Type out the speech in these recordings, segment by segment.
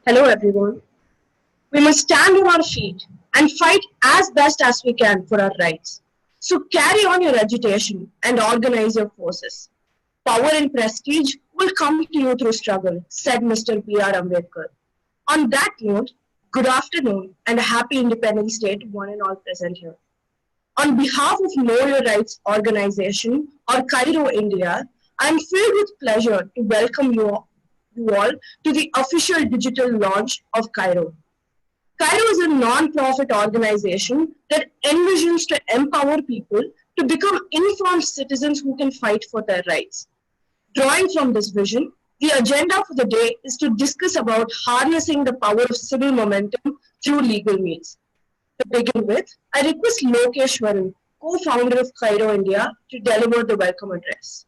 Hello everyone. We must stand on our feet and fight as best as we can for our rights. So carry on your agitation and organize your forces. Power and prestige will come to you through struggle, said Mr. B.R. Ambedkar. On that note, good afternoon and a happy Independence Day to one and all present here. On behalf of Know Your Rights organization or KYRO India, I am filled with pleasure to welcome you all to the official digital launch of KYRO. KYRO is a non-profit organization that envisions to empower people to become informed citizens who can fight for their rights. Drawing from this vision, the agenda for the day is to discuss about harnessing the power of civil momentum through legal means. To begin with, I request Lokeshwaran, co-founder of KYRO India, to deliver the welcome address.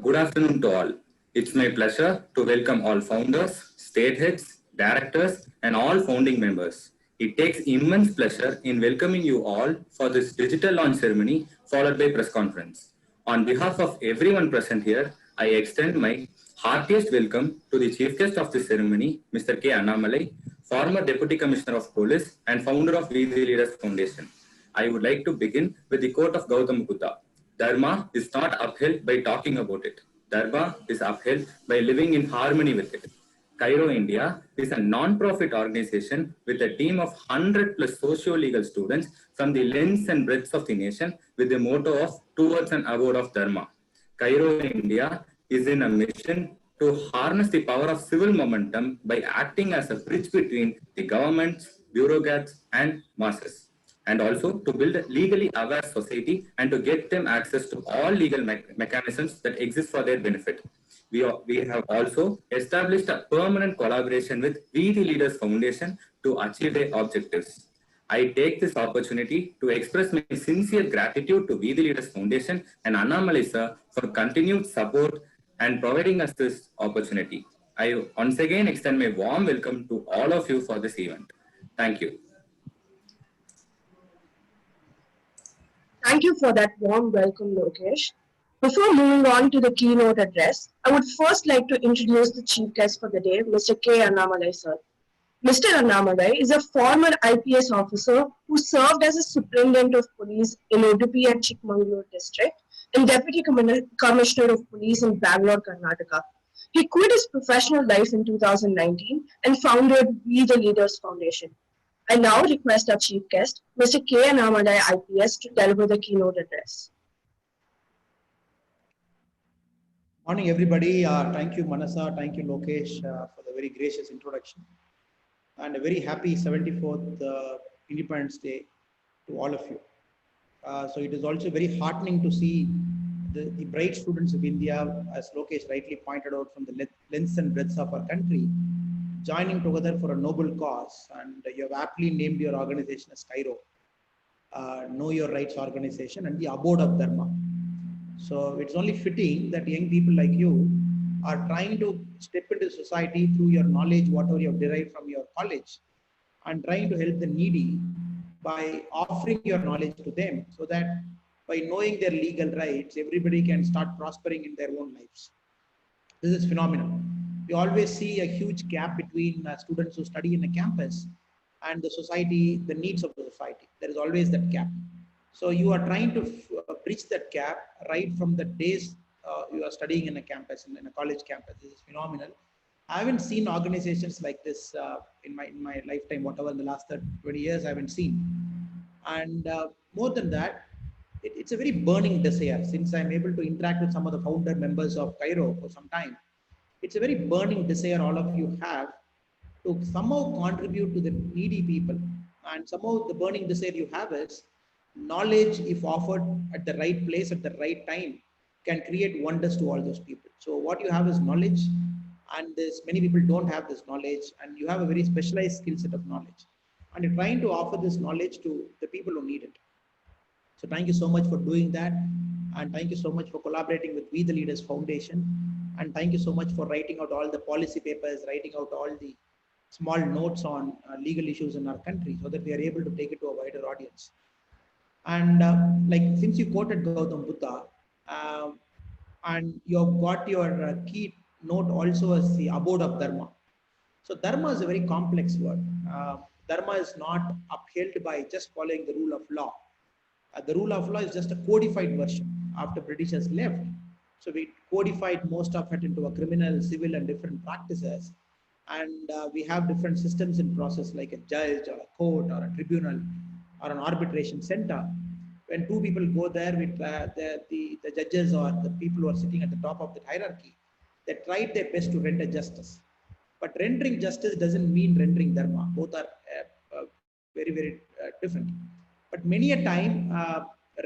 Good afternoon to all. It's my pleasure to welcome all founders, state heads, directors, and all founding members. It takes immense pleasure in welcoming you all for this digital launch ceremony followed by press conference. On behalf of everyone present here, I extend my heartiest welcome to the chief guest of this ceremony, Mr. K. Annamalai, former Deputy Commissioner of Police and founder of We the Leaders Foundation. I would like to begin with the quote of Gautam Buddha. Dharma is not upheld by talking about it. Dharma is upheld by living in harmony with it. KYRO India is a non-profit organization with a team of 100 plus socio-legal students from the lengths and breadths of the nation with the motto of towards and abode of Dharma. KYRO India is in a mission to harness the power of civil momentum by acting as a bridge between the governments, bureaucrats, and masses, and also to build a legally aware society and to get them access to all legal mechanisms that exist for their benefit. We have also established a permanent collaboration with We the Leaders Foundation to achieve their objectives. I take this opportunity to express my sincere gratitude to We the Leaders Foundation and Annamalai sir for continued support and providing us this opportunity. I once again extend my warm welcome to all of you for this event. Thank you. Thank you for that warm welcome, Lokesh. Before moving on to the keynote address, I would first like to introduce the chief guest for the day, Mr. K. Annamalai sir. Mr. Annamalai is a former IPS officer who served as a superintendent of police in Udupi and Chikmagalur district and deputy commissioner of police in Bangalore, Karnataka. He quit his professional life in 2019 and founded We the Leaders Foundation. I now request our chief guest, Mr. K. Annamalai IPS, to deliver the keynote address. Morning, everybody. Thank you, Manasa. Thank you, Lokesh, for the very gracious introduction. And a very happy 74th Independence Day to all of you. So it is also very heartening to see the bright students of India, as Lokesh rightly pointed out, from the lengths and breadths of our country, joining together for a noble cause. And you have aptly named your organization as KYRO, Know Your Rights Organization, and the abode of Dharma. So it's only fitting that young people like you are trying to step into society through your knowledge, whatever you have derived from your college, and trying to help the needy by offering your knowledge to them, so that by knowing their legal rights, everybody can start prospering in their own lives. This is phenomenal. We always see a huge gap between students who study in a campus and the society, the needs of the society. There is always that gap. So you are trying to bridge that gap right from the days you are studying in a campus, in a college campus. This is phenomenal. I haven't seen organizations like this in my lifetime, whatever in the last 20 years I haven't seen. And more than that, it's a very burning desire. Since I'm able to interact with some of the founder members of KYRO for some time, it's a very burning desire all of you have to somehow contribute to the needy people. And somehow the burning desire you have is knowledge, if offered at the right place at the right time, can create wonders to all those people. So what you have is knowledge, and many people don't have this knowledge, and you have a very specialized skill set of knowledge, and you're trying to offer this knowledge to the people who need it. So thank you so much for doing that, and thank you so much for collaborating with We the Leaders Foundation, and thank you so much for writing out all the policy papers, writing out all the small notes on legal issues in our country, so that we are able to take it to a wider audience. And like, since you quoted Gautam Buddha, and you've got your key note also as the abode of Dharma. So Dharma is a very complex word. Dharma is not upheld by just following the rule of law. The rule of law is just a codified version after Britishers left. So we codified most of it into a criminal, civil, and different practices. And we have different systems in process like a judge or a court or a tribunal or an arbitration center. When two people go there, the judges or the people who are sitting at the top of the hierarchy, they tried their best to render justice. But rendering justice doesn't mean rendering dharma. Both are very different. But many a time,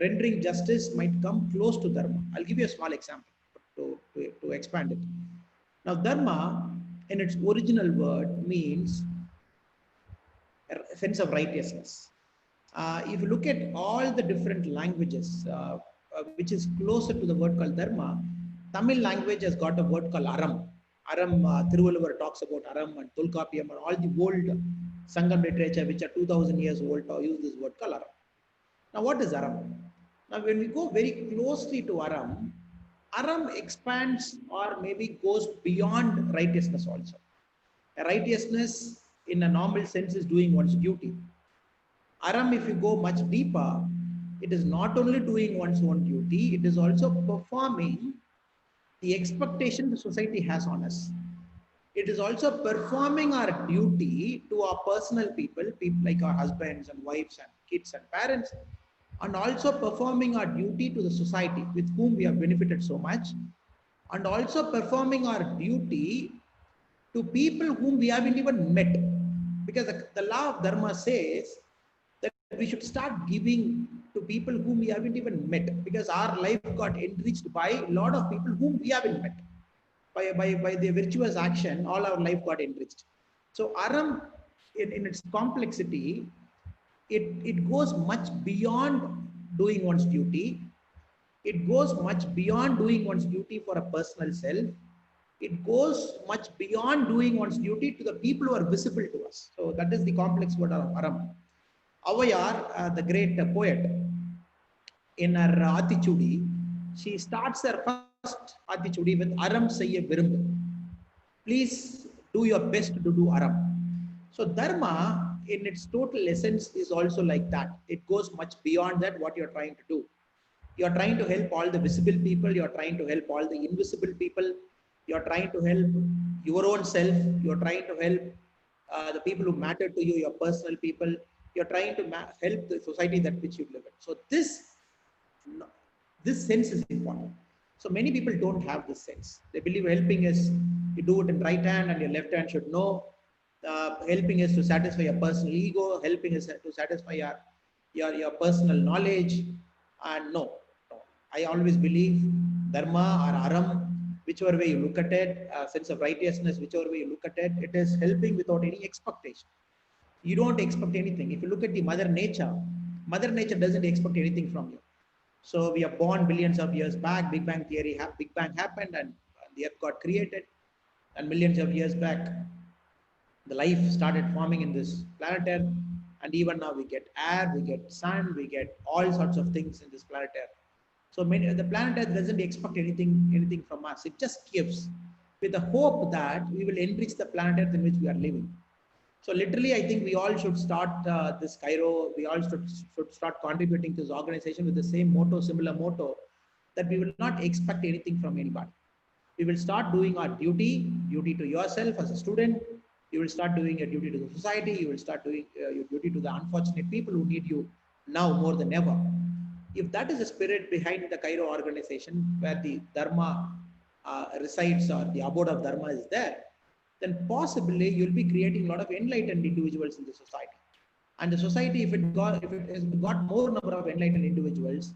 rendering justice might come close to dharma. I'll give you a small example to expand it. Now, dharma, in its original word, means a sense of righteousness. If you look at all the different languages, which is closer to the word called dharma, Tamil language has got a word called aram. Aram, Thiruvalluvar talks about aram and Tulkapiyam and all the old Sangam literature, which are 2000 years old, use this word called aram. Now, what is aram? Now, when we go very closely to aram, aram expands or maybe goes beyond righteousness also. Righteousness in a normal sense is doing one's duty. Aram, if you go much deeper, it is not only doing one's own duty, it is also performing the expectation the society has on us. It is also performing our duty to our personal people like our husbands and wives and kids and parents, and also performing our duty to the society with whom we have benefited so much, and also performing our duty to people whom we haven't even met. Because the law of Dharma says that we should start giving to people whom we haven't even met, because our life got enriched by a lot of people whom we haven't met. By the virtuous action, all our life got enriched. So Aram, in its complexity, it goes much beyond doing one's duty. It goes much beyond doing one's duty for a personal self. It goes much beyond doing one's duty to the people who are visible to us. So that is the complex word of Aram. Avayar, the great poet, in her Atichudi, she starts her first Atichudi with Aram Sayya Virumbu. Please do your best to do Aram. So Dharma, in its total essence, is also like that. It goes much beyond that, what you're trying to do. You're trying to help all the visible people. You're trying to help all the invisible people. You're trying to help your own self. You're trying to help the people who matter to you, your personal people. You're trying to help the society that which you live in. So this sense is important. So many people don't have this sense. They believe helping is you do it in right hand and your left hand should know. Helping is to satisfy your personal ego. Helping is to satisfy your personal knowledge. And no. I always believe dharma or aram, whichever way you look at it, sense of righteousness, whichever way you look at it, it is helping without any expectation. You don't expect anything. If you look at the Mother Nature doesn't expect anything from you. So we are born billions of years back. Big Bang theory, Big Bang happened, and the Earth got created. And millions of years back, the life started forming in this planet Earth. And even now we get air, we get sun, we get all sorts of things in this planet Earth. So the planet Earth doesn't expect anything from us. It just gives with the hope that we will enrich the planet Earth in which we are living. So literally, I think we all should start this KYRO. We all should start contributing to this organization with the same motto, similar motto, that we will not expect anything from anybody. We will start doing our duty to yourself as a student. You will start doing your duty to the society. You will start doing your duty to the unfortunate people who need you now more than ever. If that is the spirit behind the KYRO organization, where the Dharma resides or the abode of Dharma is there, then possibly you'll be creating a lot of enlightened individuals in the society. And the society, if it has got more number of enlightened individuals,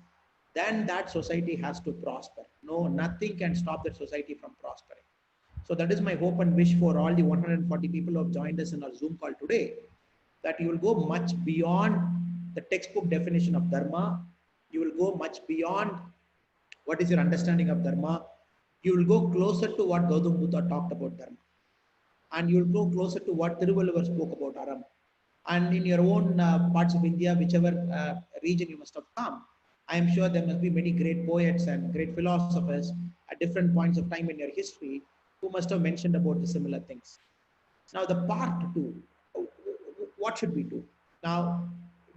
then that society has to prosper. No, nothing can stop that society from prospering. So that is my hope and wish for all the 140 people who have joined us in our Zoom call today, that you will go much beyond the textbook definition of Dharma. You will go much beyond what is your understanding of Dharma. You will go closer to what Gautam Buddha talked about Dharma. And you will go closer to what Thiruvalluvar spoke about Aram. And in your own parts of India, whichever region you must have come, I am sure there must be many great poets and great philosophers at different points of time in your history who must have mentioned about the similar things. Now, the part two, what should we do? Now,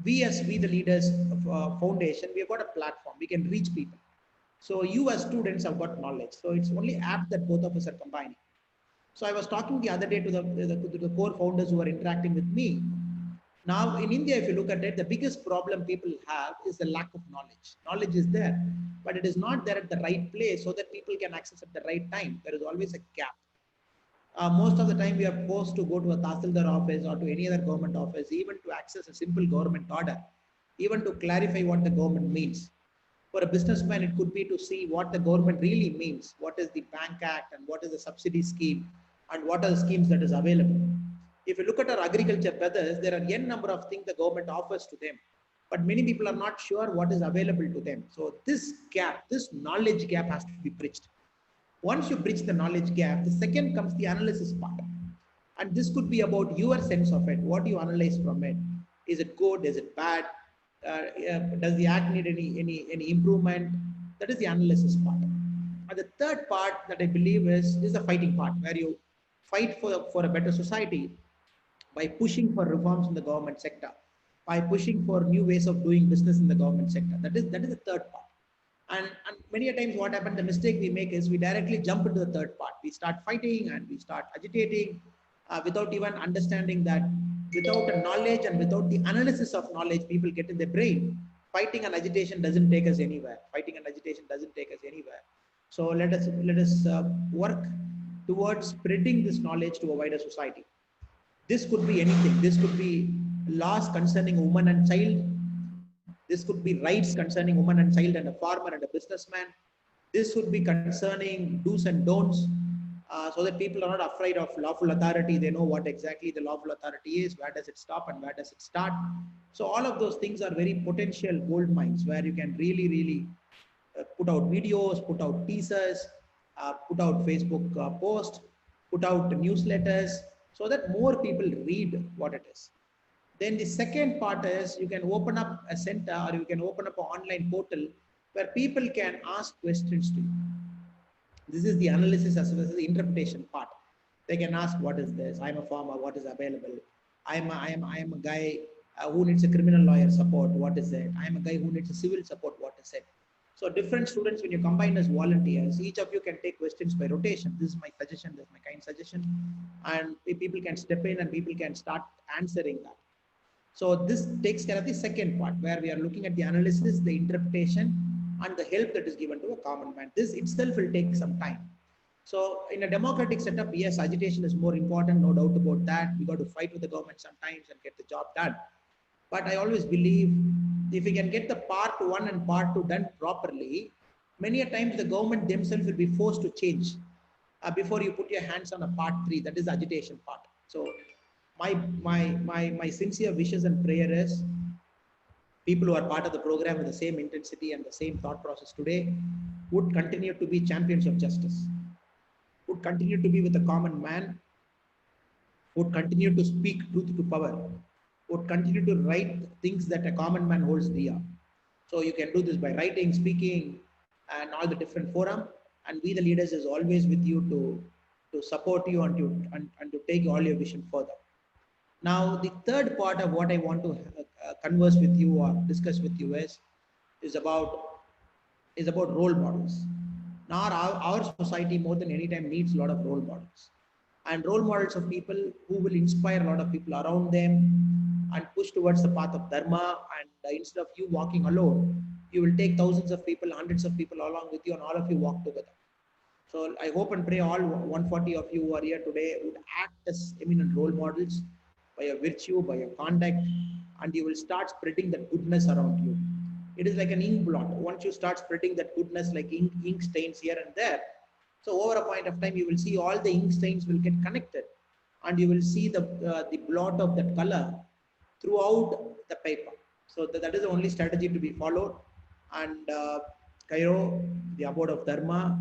we the leaders of foundation, we have got a platform. We can reach people. So you as students have got knowledge. So it's only apt that both of us are combining. So I was talking the other day to the core founders who are interacting with me. Now in India, if you look at it, the biggest problem people have is the lack of knowledge. Knowledge is there, but it is not there at the right place so that people can access at the right time. There is always a gap. Most of the time we are forced to go to a Tahsildar office or to any other government office, even to access a simple government order, even to clarify what the government means. For a businessman, it could be to see what the government really means, what is the Bank Act and what is the subsidy scheme and what are the schemes that is available. If you look at our agriculture brothers, there are n number of things the government offers to them, but many people are not sure what is available to them. So this gap, this knowledge gap has to be bridged. Once you bridge the knowledge gap, the second comes the analysis part. And this could be about your sense of it. What do you analyze from it? Is it good? Is it bad? Does the act need any improvement? That is the analysis part. And the third part that I believe is the fighting part, where you fight for a better society by pushing for reforms in the government sector, by pushing for new ways of doing business in the government sector. That is the third part. And many a times what happens, the mistake we make is we directly jump into the third part. We start fighting and we start agitating without even understanding that without a knowledge and without the analysis of knowledge people get in their brain, fighting and agitation doesn't take us anywhere. Fighting and agitation doesn't take us anywhere. So let us work towards spreading this knowledge to a wider society. This could be anything. This could be laws concerning woman and child. This could be rights concerning woman and child and a farmer and a businessman. This would be concerning do's and don'ts, so that people are not afraid of lawful authority. They know what exactly the lawful authority is, where does it stop and where does it start. So all of those things are very potential gold mines where you can really put out videos, put out teasers, put out Facebook posts, put out newsletters so that more people read what it is. Then the second part is you can open up a center or you can open up an online portal where people can ask questions to you. This is the analysis as well as the interpretation part. They can ask, what is this? I'm a farmer, what is available? I am a guy who needs a criminal lawyer support, what is it? I'm a guy who needs a civil support, what is it? So different students, when you combine as volunteers, each of you can take questions by rotation. This is my suggestion, this is my kind suggestion. And people can step in and people can start answering that. So this takes care of the second part where we are looking at the analysis, the interpretation, and the help that is given to a common man. This itself will take some time. So in a democratic setup, yes, agitation is more important, no doubt about that. We got to fight with the government sometimes and get the job done. But I always believe if we can get the part one and part two done properly, many a times the government themselves will be forced to change before you put your hands on a part three, that is the agitation part. So my sincere wishes and prayer is people who are part of the program with the same intensity and the same thought process today would continue to be champions of justice, would continue to be with the common man, would continue to speak truth to power, would continue to write things that a common man holds dear. So you can do this by writing, speaking, and all the different forum. And we, the leaders, is always with you to support you and to take all your vision further. Now, the third part of what I want to converse with you or discuss with you is about role models. Now, our society more than any time needs a lot of role models, and role models of people who will inspire a lot of people around them and push towards the path of dharma. And instead of you walking alone, you will take thousands of people, hundreds of people along with you, and all of you walk together. So I hope and pray all 140 of you who are here today would act as eminent role models by your virtue, by your conduct, and you will start spreading that goodness around you. It is like an ink blot. Once you start spreading that goodness like ink stains here and there, so over a point of time, you will see all the ink stains will get connected, and you will see the blot of that color throughout the paper. So that is the only strategy to be followed. And KYRO, the abode of Dharma,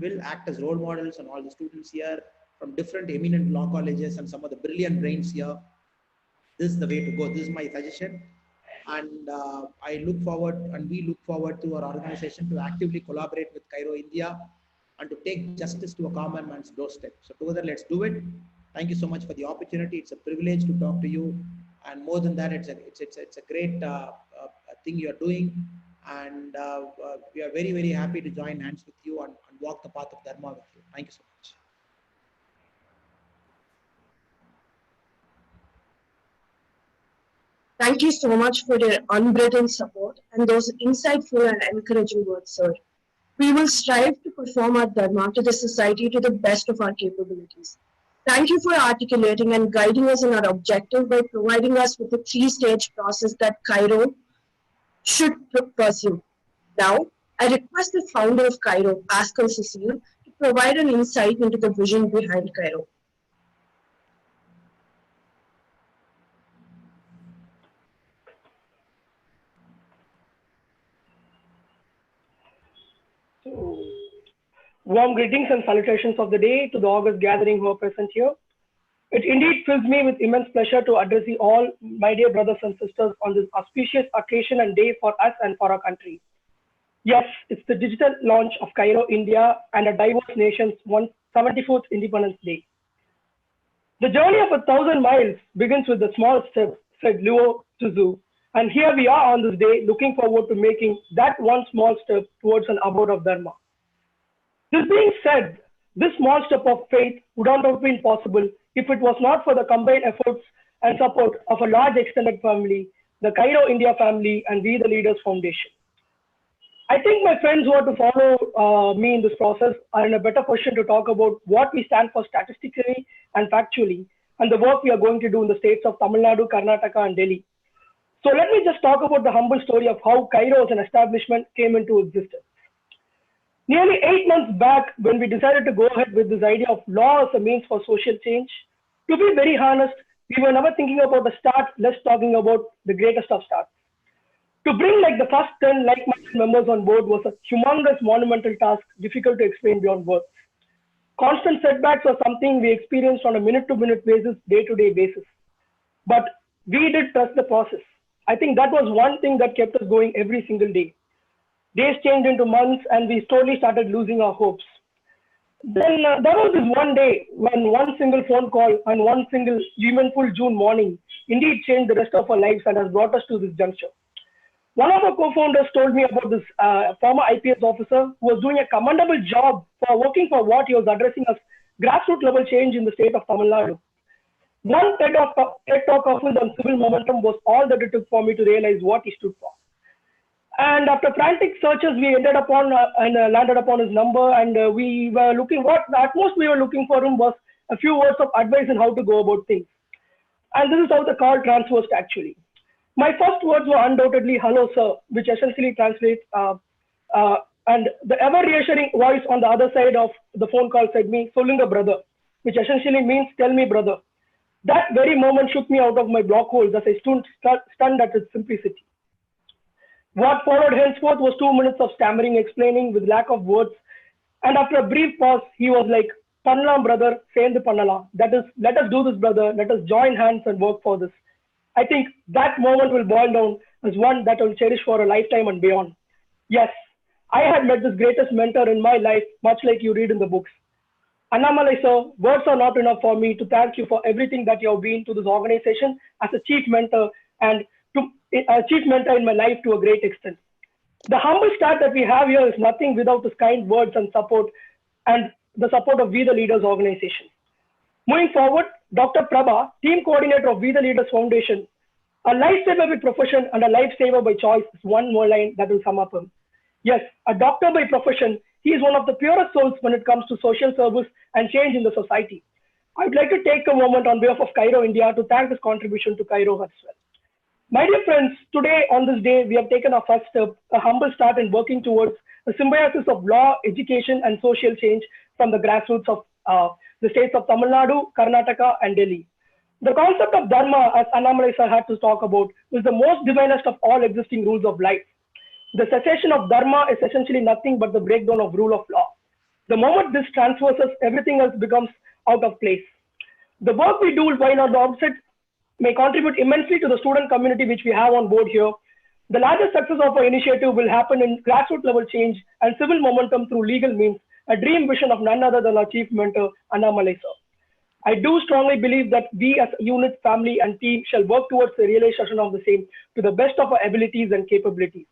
will act as role models, and all the students here from different eminent law colleges and some of the brilliant brains here. This is the way to go. This is my suggestion. And I look forward, and we look forward to our organization to actively collaborate with KYRO India and to take justice to a common man's doorstep. So together, let's do it. Thank you so much for the opportunity. It's a privilege to talk to you, and more than that, it's a great thing you are doing, and we are very happy to join hands with you and walk the path of Dharma with you. Thank you so much. Thank you so much for your unbridled support and those insightful and encouraging words, sir. We will strive to perform our dharma to the society to the best of our capabilities. Thank you for articulating and guiding us in our objective by providing us with the three-stage process that KYRO should pursue. Now, I request the founder of KYRO, Pascal Cecile, to provide an insight into the vision behind KYRO. Warm greetings and salutations of the day to the august gathering who are present here. It indeed fills me with immense pleasure to address you all, my dear brothers and sisters, on this auspicious occasion and day for us and for our country. Yes, it's the digital launch of KYRO India and a diverse nation's 174th Independence Day. The journey of 1,000 miles begins with the small steps, said Luo Tzu. And here we are on this day, looking forward to making that one small step towards an abode of Dharma. This being said, this small step of faith would not have been possible if it was not for the combined efforts and support of a large extended family, the KYRO India family and We the Leaders Foundation. I think my friends who are to follow me in this process are in a better position to talk about what we stand for statistically and factually, and the work we are going to do in the states of Tamil Nadu, Karnataka, and Delhi. So let me just talk about the humble story of how KYRO as an establishment came into existence. Nearly 8 months back, when we decided to go ahead with this idea of law as a means for social change, to be very honest, we were never thinking about the start, less talking about the greatest of starts. To bring like the first 10 like-minded members on board was a humongous monumental task, difficult to explain beyond words. Constant setbacks were something we experienced on a minute-to-minute basis, day-to-day basis. But we did trust the process. I think that was one thing that kept us going every single day. Days changed into months and we slowly started losing our hopes. Then there was this one day when one single phone call and one single eventful June morning indeed changed the rest of our lives and has brought us to this juncture. One of our co-founders told me about this former IPS officer who was doing a commendable job for working for what he was addressing as grassroots level change in the state of Tamil Nadu. One TED Talk of his on civil momentum was all that it took for me to realize what he stood for. And after frantic searches, we ended upon and landed upon his number, and we were looking, what at most we were looking for him was a few words of advice on how to go about things. And this is how the call transversed actually. My first words were undoubtedly hello sir, which essentially translates and the ever reassuring voice on the other side of the phone call said me, Solunga brother, which essentially means tell me brother. That very moment shook me out of my block holes as I stood stunned at its simplicity. What followed henceforth was 2 minutes of stammering, explaining with lack of words. And after a brief pause, he was like, Pannalam brother, Sendu Pannala. That is, let us do this brother, let us join hands and work for this. I think that moment will boil down as one that I will cherish for a lifetime and beyond. Yes, I had met this greatest mentor in my life, much like you read in the books. Annamalai sir, words are not enough for me to thank you for everything that you have been to this organization as a chief mentor and a chief mentor in my life to a great extent. The humble start that we have here is nothing without his kind words and support and the support of We the Leaders organization. Moving forward, Dr. Prabha, team coordinator of We the Leaders Foundation, a lifesaver by profession and a lifesaver by choice is one more line that will sum up him. Yes, a doctor by profession, he is one of the purest souls when it comes to social service and change in the society. I would like to take a moment on behalf of KYRO India to thank his contribution to KYRO as well. My dear friends, today on this day, we have taken our first step, a humble start in working towards a symbiosis of law, education, and social change from the grassroots of the states of Tamil Nadu, Karnataka, and Delhi. The concept of Dharma, as Annamalai sir had to talk about, is the most divinest of all existing rules of life. The cessation of Dharma is essentially nothing but the breakdown of rule of law. The moment this transverses, everything else becomes out of place. The work we do while on the outset may contribute immensely to the student community which we have on board here. The largest success of our initiative will happen in grassroots level change and civil momentum through legal means, a dream vision of none other than our chief mentor, Annamalai sir. I do strongly believe that we as a unit, family, and team shall work towards the realization of the same to the best of our abilities and capabilities.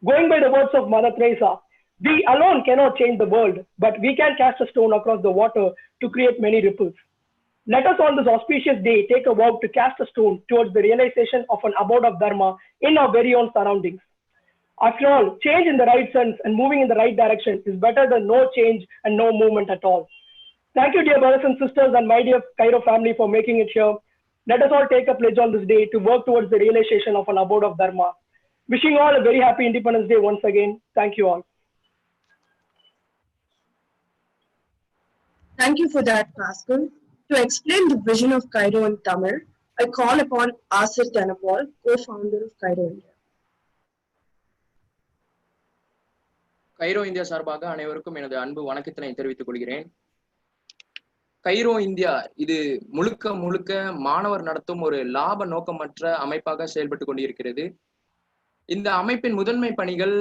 Going by the words of Mother Teresa, we alone cannot change the world, but we can cast a stone across the water to create many ripples. Let us on this auspicious day take a vow to cast a stone towards the realization of an abode of Dharma in our very own surroundings. After all, change in the right sense and moving in the right direction is better than no change and no movement at all. Thank you, dear brothers and sisters, and my dear KYRO family for making it here. Let us all take a pledge on this day to work towards the realization of an abode of Dharma. Wishing all a very happy Independence Day once again. Thank you all. Thank you for that, Pascal. To explain the vision of KYRO in Tamil, I call upon Asir Annamalai, co-founder of KYRO India. Cairo India சார்பாக அனைவருக்கும் எனது அன்பு வணக்கத்தினை தெரிவித்துக் கொள்கிறேன். Cairo India இது முழுக்க முழுக்க மாணவர் நடத்தும் ஒரு லாப நோக்கமற்ற அமைப்பாக செயல்பட்டு கொண்டிருக்கிறது. இந்த அமைப்பின் முதன்மை பணிகள்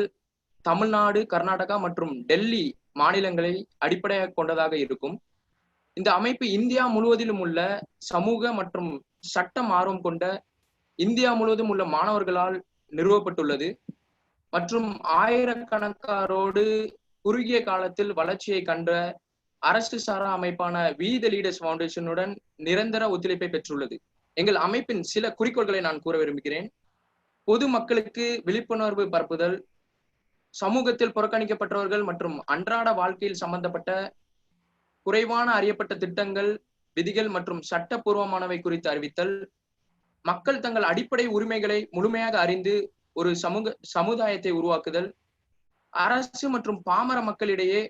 தமிழ்நாடு, கர்நாடகா மற்றும் டெல்லி மாநிலங்களை அடிப்படையாக கொண்டதாக இருக்கும். இந்த அமைப்பு இந்தியா முழுவதிலும் உள்ள சமூக மற்றும் சட்டம் ஆர்வம் கொண்ட இந்தியா முழுவதும் உள்ள மாணவர்களால் நிறுவப்பட்டுள்ளது மற்றும் ஆயிரக்கணக்காரோடு குறுகிய காலத்தில் வளர்ச்சியை கண்ட அரசு சாரா அமைப்பான வி தி லீடர்ஸ் ஃபவுண்டேஷனுடன் நிரந்தர ஒத்துழைப்பை பெற்றுள்ளது. எங்கள் அமைப்பின் சில குறிக்கோள்களை நான் கூற விரும்புகிறேன். பொது மக்களுக்கு விழிப்புணர்வு பரப்புதல், சமூகத்தில் புறக்கணிக்கப்பட்டவர்கள் மற்றும் அன்றாட வாழ்க்கையில் சம்பந்தப்பட்ட குறைவான அறியப்பட்ட திட்டங்கள், விதிகள் மற்றும் சட்டப்பூர்வமானவை குறித்து அறிவித்தல், மக்கள் தங்கள் அடிப்படை உரிமைகளை முழுமையாக அறிந்து ஒரு சமுதாயத்தை உருவாக்குதல், அரசு மற்றும் பாமர மக்களிடையே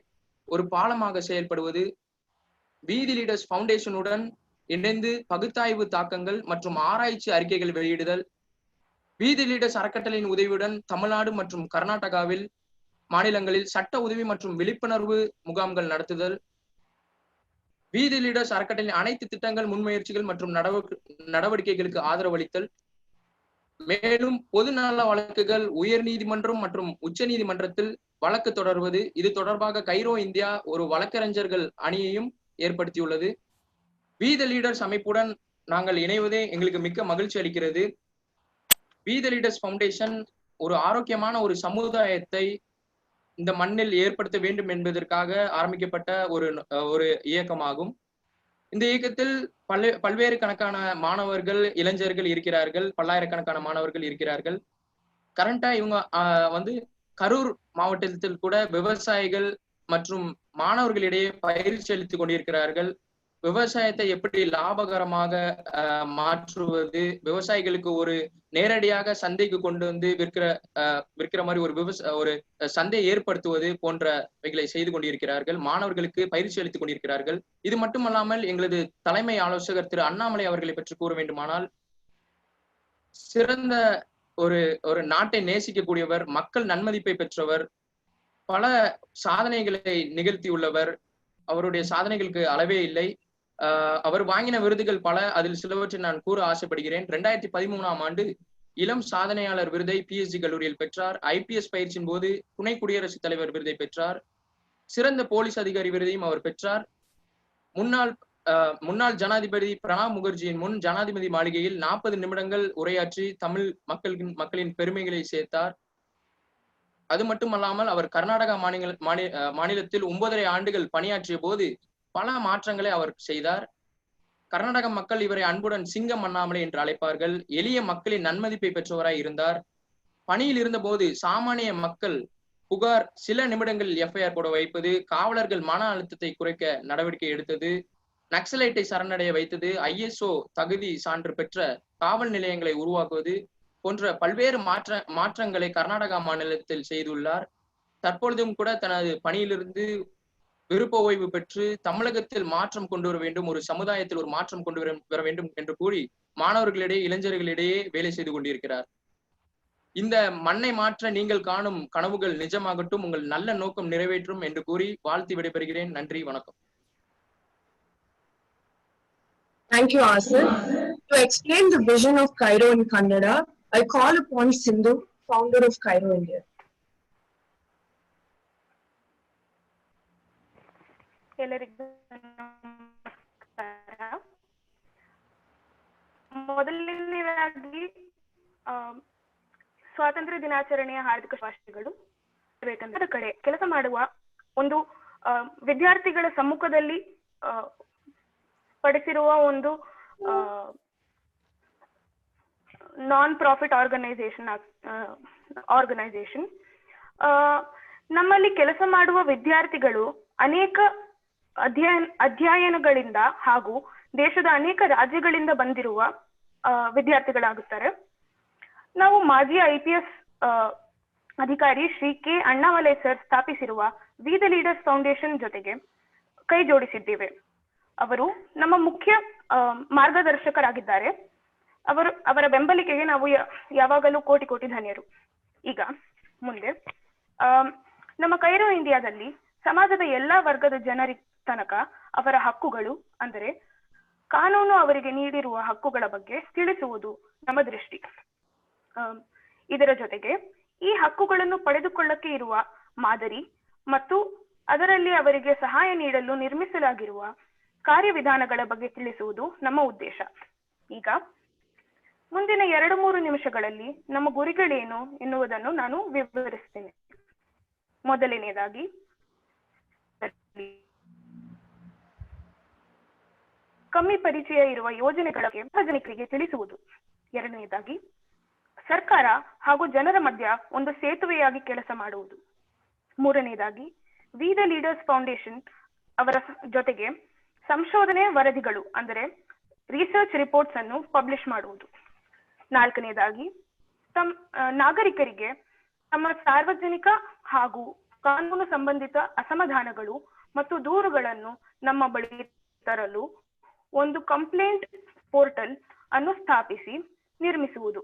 ஒரு பாலமாக செயல்படுவது, வி தி லீடர்ஸ் ஃபவுண்டேஷனுடன் இணைந்து பகுத்தாய்வு தாக்கங்கள் மற்றும் ஆராய்ச்சி அறிக்கைகள் வெளியிடுதல், வி தி லீடர்ஸ் அறக்கட்டளையின் உதவியுடன் தமிழ்நாடு மற்றும் கர்நாடகாவில் மாநிலங்களில் சட்ட உதவி மற்றும் விழிப்புணர்வு முகாம்கள் நடத்துதல், வி தி லீடர்ஸ் அறக்கட்டளையின் அனைத்து திட்டங்கள், முன்முயற்சிகள் மற்றும் நடவடிக்கைகளுக்கு ஆதரவளித்தல், மேலும் பொதுநல வழக்குகள் உயர் நீதிமன்றம் மற்றும் உச்ச நீதிமன்றத்தில் வழக்கு தொடர்வது. இது தொடர்பாக கைரோ இந்தியா ஒரு வழக்கறிஞர்கள் அணியையும் ஏற்படுத்தியுள்ளது. வி தி லீடர்ஸ் அமைப்புடன் நாங்கள் இணைவதே எங்களுக்கு மிக்க மகிழ்ச்சி அளிக்கிறது. வி தி லீடர்ஸ் ஃபவுண்டேஷன் ஒரு ஆரோக்கியமான ஒரு சமுதாயத்தை இந்த மண்ணில் ஏற்படுத்த வேண்டும் என்பதற்காக ஆரம்பிக்கப்பட்ட ஒரு இயக்கமாகும். இந்த இயக்கத்தில் பல்வேறு கணக்கான மாணவர்கள், இளைஞர்கள் இருக்கிறார்கள், பல்லாயிரக்கணக்கான மாணவர்கள் இருக்கிறார்கள். கரண்டா இவங்க கரூர் மாவட்டத்தில் கூட விவசாயிகள் மற்றும் மாணவர்களிடையே பயிற்சி அளித்துக் கொண்டிருக்கிறார்கள். விவசாயத்தை எப்படி லாபகரமாக மாற்றுவது, விவசாயிகளுக்கு ஒரு நேரடியாக சந்தைக்கு கொண்டு வந்து விற்கிற மாதிரி ஒரு சந்தையை ஏற்படுத்துவது போன்றவைகளை செய்து கொண்டிருக்கிறார்கள். மாணவர்களுக்கு பயிற்சி அளித்துக் கொண்டிருக்கிறார்கள். இது மட்டுமல்லாமல் எங்களது தலைமை ஆலோசகர் திரு அண்ணாமலை அவர்களை பற்றி கூற வேண்டுமானால், சிறந்த ஒரு நாட்டை நேசிக்கக்கூடியவர், மக்கள் நன்மதிப்பை பெற்றவர், பல சாதனைகளை நிகழ்த்தியுள்ளவர். அவருடைய சாதனைகளுக்கு அளவே இல்லை. அவர் வாங்கின விருதுகள் பல, அதில் சிலவற்றை நான் கூற ஆசைப்படுகிறேன். 2013ஆம் ஆண்டு இளம் சாதனையாளர் விருதை PhD கல்லூரியில் பெற்றார். IPS பயிற்சியின் போது துணை குடியரசுத் தலைவர் விருதை பெற்றார். சிறந்த போலீஸ் அதிகாரி விருதையும் அவர் பெற்றார். முன்னாள் ஜனாதிபதி பிரணாப் முகர்ஜியின் முன் ஜனாதிபதி மாளிகையில் 40 நிமிடங்கள் உரையாற்றி தமிழ் மக்களின் பெருமைகளை சேர்த்தார். அது மட்டுமல்லாமல் அவர் கர்நாடகா மாநிலத்தில் 9.5 ஆண்டுகள் பணியாற்றிய போது பல மாற்றங்களை அவர் செய்தார். கர்நாடக மக்கள் இவரை அன்புடன் சிங்கம் அண்ணாமலை என்று அழைப்பார்கள். எளிய மக்களின் நன்மதிப்பை பெற்றவராய் இருந்தார். பணியில் இருந்த போது சாமானிய மக்கள் புகார் சில நிமிடங்களில் FIR போட வைப்பது, காவலர்கள் மன அழுத்தத்தை குறைக்க நடவடிக்கை எடுத்தது, நக்சலைட்டை சரணடைய வைத்தது, ISO தகுதி சான்று பெற்ற காவல் நிலையங்களை உருவாக்குவது போன்ற பல்வேறு மாற்றங்களை கர்நாடகா மாநிலத்தில் செய்துள்ளார். தற்பொழுதும் கூட தனது பணியிலிருந்து விருப்ப ஓய்வு பெற்று தமிழகத்தில் மாற்றம் கொண்டு வர வேண்டும், ஒரு சமுதாயத்தில் ஒரு மாற்றம் கொண்டு வர வேண்டும் என்று கூறி மாணவர்களிடையே, இளைஞர்களிடையே வேலை செய்து கொண்டிருக்கிறார். இந்த மண்ணை மாற்ற நீங்கள் காணும் கனவுகள் நிஜமாகட்டும், உங்கள் நல்ல நோக்கம் நிறைவேற்றும் என்று கூறி வாழ்த்தி விடைபெறுகிறேன். நன்றி, வணக்கம். Thank you, Asir. To explain the vision of KYRO in Kannada, I call upon Sindhu, founder of KYRO India. ಎಲ್ಲರಿಗೂ ನಮಸ್ಕಾರ. ಮೊದಲನೇದಾಗಿ ಸ್ವಾತಂತ್ರ್ಯ ದಿನಾಚರಣೆಯ ಹಾರ್ದಿಕ ಶುಭಾಶಯಗಳು. ಬೇಕಂದ್ರೆ ಕಡೆ ಕೆಲಸ ಮಾಡುವ ಒಂದು ವಿದ್ಯಾರ್ಥಿಗಳ ಸಮ್ಮುಖದಲ್ಲಿ ಪಡಿಸಿರುವ ಒಂದು ನಾನ್ ಪ್ರಾಫಿಟ್ ಆರ್ಗನೈಸೇಷನ್ ನಮ್ಮಲ್ಲಿ ಕೆಲಸ ಮಾಡುವ ವಿದ್ಯಾರ್ಥಿಗಳು ಅನೇಕ ಅಧ್ಯಯನಗಳಿಂದ ಹಾಗೂ ದೇಶದ ಅನೇಕ ರಾಜ್ಯಗಳಿಂದ ಬಂದಿರುವ ವಿದ್ಯಾರ್ಥಿಗಳಾಗುತ್ತಾರೆ. ನಾವು ಮಾಜಿ IPS ಅಧಿಕಾರಿ ಶ್ರೀ ಕೆ ಅಣ್ಣಾಮಲೈ ಸರ್ ಸ್ಥಾಪಿಸಿರುವ ವಿ ದ ಲೀಡರ್ಸ್ ಫೌಂಡೇಶನ್ ಜೊತೆಗೆ ಕೈ ಜೋಡಿಸಿದ್ದೇವೆ. ಅವರು ನಮ್ಮ ಮುಖ್ಯ ಮಾರ್ಗದರ್ಶಕರಾಗಿದ್ದಾರೆ. ಅವರ ಬೆಂಬಲಿಕೆಗೆ ನಾವು ಯಾವಾಗಲೂ ಕೋಟಿ ಕೋಟಿ ಧನ್ಯರು. ಈಗ ಮುಂದೆ ನಮ್ಮ ಕೈರೋ ಇಂಡಿಯಾದಲ್ಲಿ ಸಮಾಜದ ಎಲ್ಲಾ ವರ್ಗದ ಜನರ ತನಕ ಅವರ ಹಕ್ಕುಗಳು ಅಂದರೆ ಕಾನೂನು ಅವರಿಗೆ ನೀಡಿರುವ ಹಕ್ಕುಗಳ ಬಗ್ಗೆ ತಿಳಿಸುವುದು ನಮ್ಮ ದೃಷ್ಟಿ. ಇದರ ಜೊತೆಗೆ ಈ ಹಕ್ಕುಗಳನ್ನು ಪಡೆದುಕೊಳ್ಳಕ್ಕೆ ಇರುವ ಮಾದರಿ ಮತ್ತು ಅದರಲ್ಲಿ ಅವರಿಗೆ ಸಹಾಯ ನೀಡಲು ನಿರ್ಮಿಸಲಾಗಿರುವ ಕಾರ್ಯವಿಧಾನಗಳ ಬಗ್ಗೆ ತಿಳಿಸುವುದು ನಮ್ಮ ಉದ್ದೇಶ. ಈಗ ಮುಂದಿನ 2-3 ನಿಮಿಷಗಳಲ್ಲಿ ನಮ್ಮ ಗುರಿಗಳೇನು ಎನ್ನುವುದನ್ನು ನಾನು ವಿವರಿಸ್ತೇನೆ. ಮೊದಲನೆಯದಾಗಿ ಕಮ್ಮಿ ಪರಿಚಯ ಇರುವ ಯೋಜನೆಗಳ ಬಗ್ಗೆ ಸಾರ್ವಜನಿಕರಿಗೆ ತಿಳಿಸುವುದು. ಎರಡನೆಯದಾಗಿ ಸರ್ಕಾರ ಹಾಗೂ ಜನರ ಮಧ್ಯ ಒಂದು ಸೇತುವೆಯಾಗಿ ಕೆಲಸ ಮಾಡುವುದು. ಮೂರನೆಯದಾಗಿ ವಿ ದ ಲೀಡರ್ಸ್ ಫೌಂಡೇಶನ್ ಅವರ ಜೊತೆಗೆ ಸಂಶೋಧನೆ ವರದಿಗಳು ಅಂದರೆ ರಿಸರ್ಚ್ ರಿಪೋರ್ಟ್ಸ್ ಅನ್ನು ಪಬ್ಲಿಷ್ ಮಾಡುವುದು. ನಾಲ್ಕನೆಯದಾಗಿ ನಾಗರಿಕರಿಗೆ ತಮ್ಮ ಸಾರ್ವಜನಿಕ ಹಾಗೂ ಕಾನೂನು ಸಂಬಂಧಿತ ಅಸಮಾಧಾನಗಳು ಮತ್ತು ದೂರುಗಳನ್ನು ನಮ್ಮ ಬಳಿ ತರಲು ಒಂದು ಕಂಪ್ಲೇಂಟ್ ಪೋರ್ಟಲ್ ಅನ್ನು ಸ್ಥಾಪಿಸಿ ನಿರ್ಮಿಸುವುದು.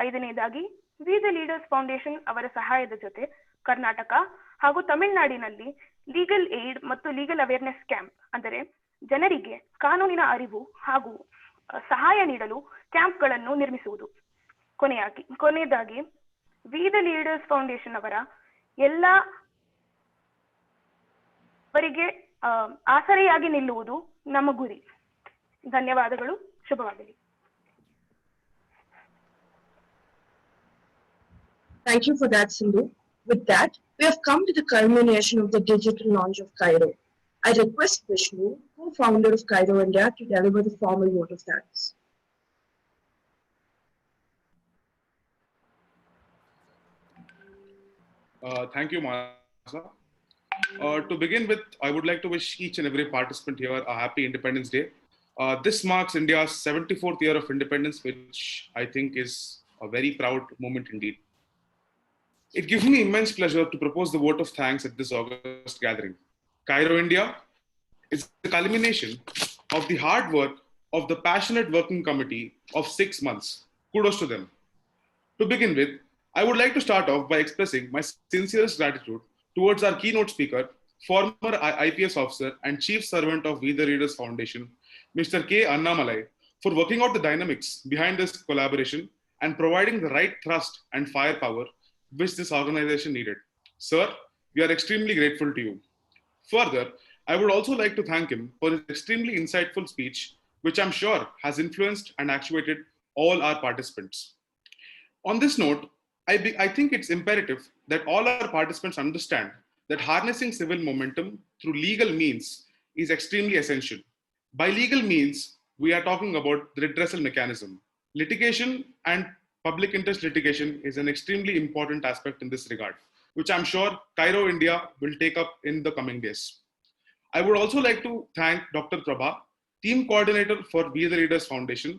ಐದನೇದಾಗಿ ವಿ ದ ಲೀಡರ್ಸ್ ಫೌಂಡೇಶನ್ ಅವರ ಸಹಾಯದ ಜೊತೆ ಕರ್ನಾಟಕ ಹಾಗೂ ತಮಿಳುನಾಡಿನಲ್ಲಿ ಲೀಗಲ್ ಏಡ್ ಮತ್ತು ಲೀಗಲ್ ಅವೇರ್ನೆಸ್ ಕ್ಯಾಂಪ್ ಅಂದರೆ ಜನರಿಗೆ ಕಾನೂನಿನ ಅರಿವು ಹಾಗೂ ಸಹಾಯ ನೀಡಲು ಕ್ಯಾಂಪ್ಗಳನ್ನು ನಿರ್ಮಿಸುವುದು. ಕೊನೆಯದಾಗಿ ವಿ ದ ಲೀಡರ್ಸ್ ಫೌಂಡೇಶನ್ ಅವರ ಅವರಿಗೆ ಆಸರೆಯಾಗಿ ನಿಲ್ಲುವುದು ನಮ್ಮ ಗುರಿ. ಧನ್ಯವಾದಗಳು. ಶುಭವಾಗಲಿ. Thank you for that, Sindhu. With that, we have come to the culmination of the digital launch of KYRO. I request Vishnu, co-founder of KYRO India, to deliver the formal vote of thanks. Thank you, Manasa. To begin with, I would like to wish each and every participant here a happy Independence Day. This marks India's 74th year of independence, which I think is a very proud moment indeed. It gives me immense pleasure to propose the vote of thanks at this August gathering. KYRO India is the culmination of the hard work of the passionate working committee of 6 months. Kudos to them. To begin with, I would like to start off by expressing my sincerest gratitude towards our keynote speaker, former IPS officer and chief servant of We the Leaders Foundation, Mr. K. Annamalai, for working out the dynamics behind this collaboration and providing the right thrust and firepower which this organization needed. Sir, we are extremely grateful to you. Further, I would also like to thank him for his extremely insightful speech, which I'm sure has influenced and actuated all our participants. On this note, I think it's imperative that all our participants understand that harnessing civil momentum through legal means is extremely essential. By legal means, we are talking about the redressal mechanism. Litigation and public interest litigation is an extremely important aspect in this regard, which I'm sure KYRO India will take up in the coming days. I would also like to thank Dr. Prabha, team coordinator for We the Leaders Foundation,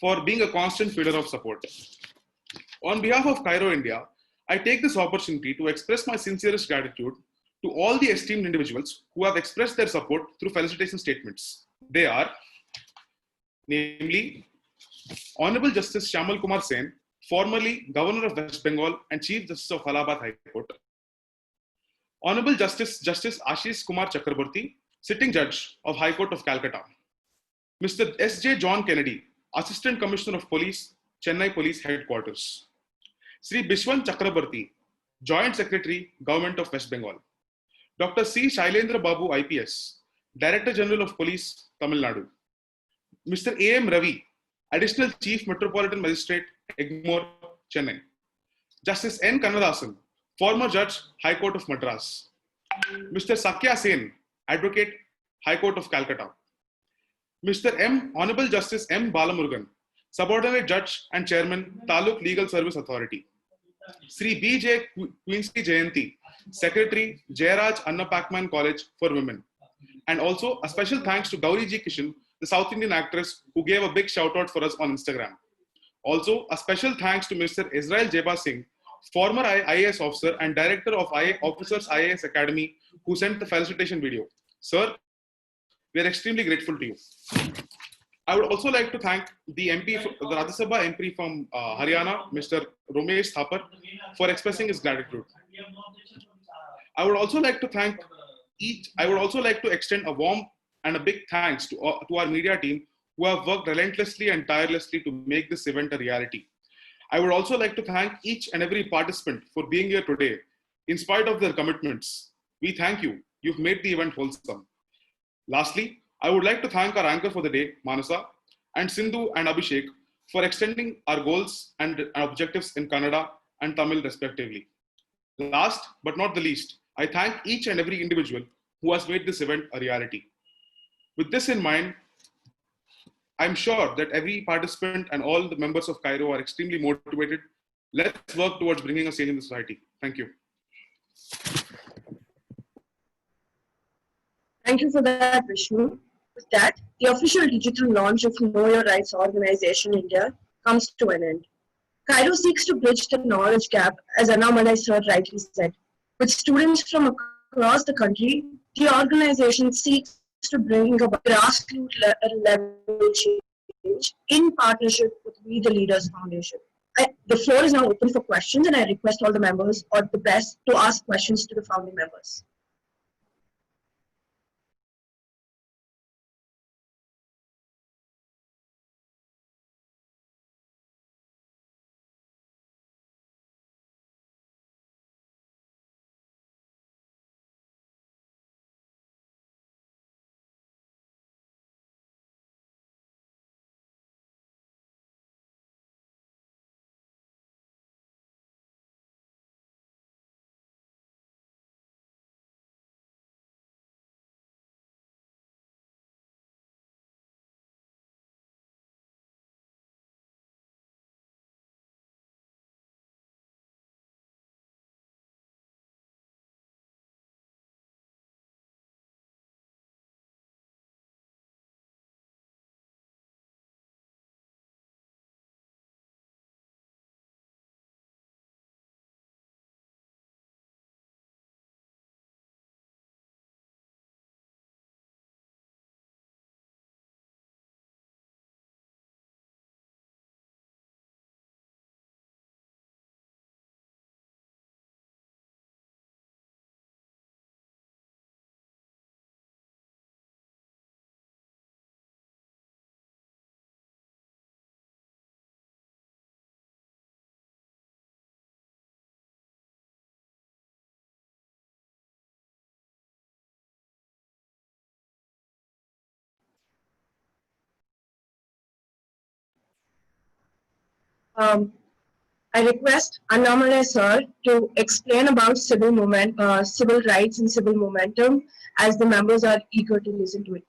for being a constant feeder of support. On behalf of KYRO India, I take this opportunity to express my sincerest gratitude to all the esteemed individuals who have expressed their support through felicitation statements. They are, namely, Honorable Justice Shyamal Kumar Sen, formerly Governor of West Bengal and Chief Justice of Allahabad High Court. Honorable Justice Ashish Kumar Chakraborty, Sitting Judge of High Court of Calcutta. Mr. S.J. John Kennedy, Assistant Commissioner of Police, Chennai Police Headquarters. Sri Bishwan Chakraborty, Joint Secretary, Government of West Bengal. Dr. C. Shailendra Babu, IPS, Director General of Police, Tamil Nadu. Mr. A. M. Ravi, Additional Chief Metropolitan Magistrate, Egmore, Chennai. Justice N. Kannadasan, former Judge, High Court of Madras. Mr. Sakya Sen, Advocate, High Court of Calcutta. Mr. M. Honorable Justice M. Balamurugan, Subordinate Judge and Chairman, Taluk Legal Service Authority. Sri B. J. Queensley Jayanti, Secretary, Jayaraj Anna Pakman College for Women. And also a special thanks to Gauri Ji Kishan, the South Indian actress who gave a big shout out for us on Instagram. Also a special thanks to Mr. Israel Jeba Singh, former IAS officer and director of Officers IAS Academy, who sent the felicitation video. Sir, we are extremely grateful to you. I would also like to thank the MP, the Rajya Sabha MP from Haryana, Mr. Romesh Thapar, for expressing his gratitude. I would also like to extend a warm and a big thanks to our media team who have worked relentlessly and tirelessly to make this event a reality. I would also like to thank each and every participant for being here today. In spite of their commitments, we thank you. You've made the event wholesome. Lastly, I would like to thank our anchor for the day, Manasa, and Sindhu and Abhishek for extending our goals and objectives in Kannada and Tamil respectively. Last but not the least, I thank each and every individual who has made this event a reality. With this in mind, I'm sure that every participant and all the members of KYRO are extremely motivated. Let's work towards bringing a change in the society. Thank you. Thank you for that, Vishnu. With that, the official digital launch of Know Your Rights Organization India comes to an end. KYRO seeks to bridge the knowledge gap, as Annamalai sir rightly said. With students from across the country, the organization seeks to bring about grassroots level change in partnership with We the Leaders Foundation. The floor is now open for questions, and I request all the members or the press to ask questions to the founding members. I request Annamalai sir to explain about civil rights and civil momentum, as the members are eager to listen to it.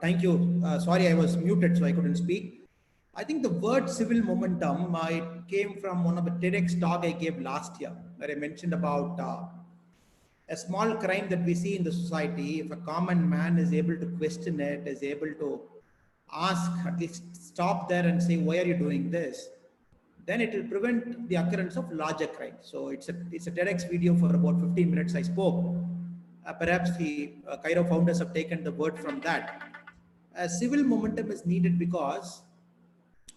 Thank you. Sorry, I was muted, so I couldn't speak. I think the word civil momentum, it came from one of the TEDx talk I gave last year, where I mentioned about a small crime that we see in the society. If a common man is able to question it, is able to ask, at least stop there and say, why are you doing this? then it will prevent the occurrence of larger crimes. So it's a TEDx video for about 15 minutes I spoke. Perhaps the KYRO founders have taken the word from that. Civil momentum is needed because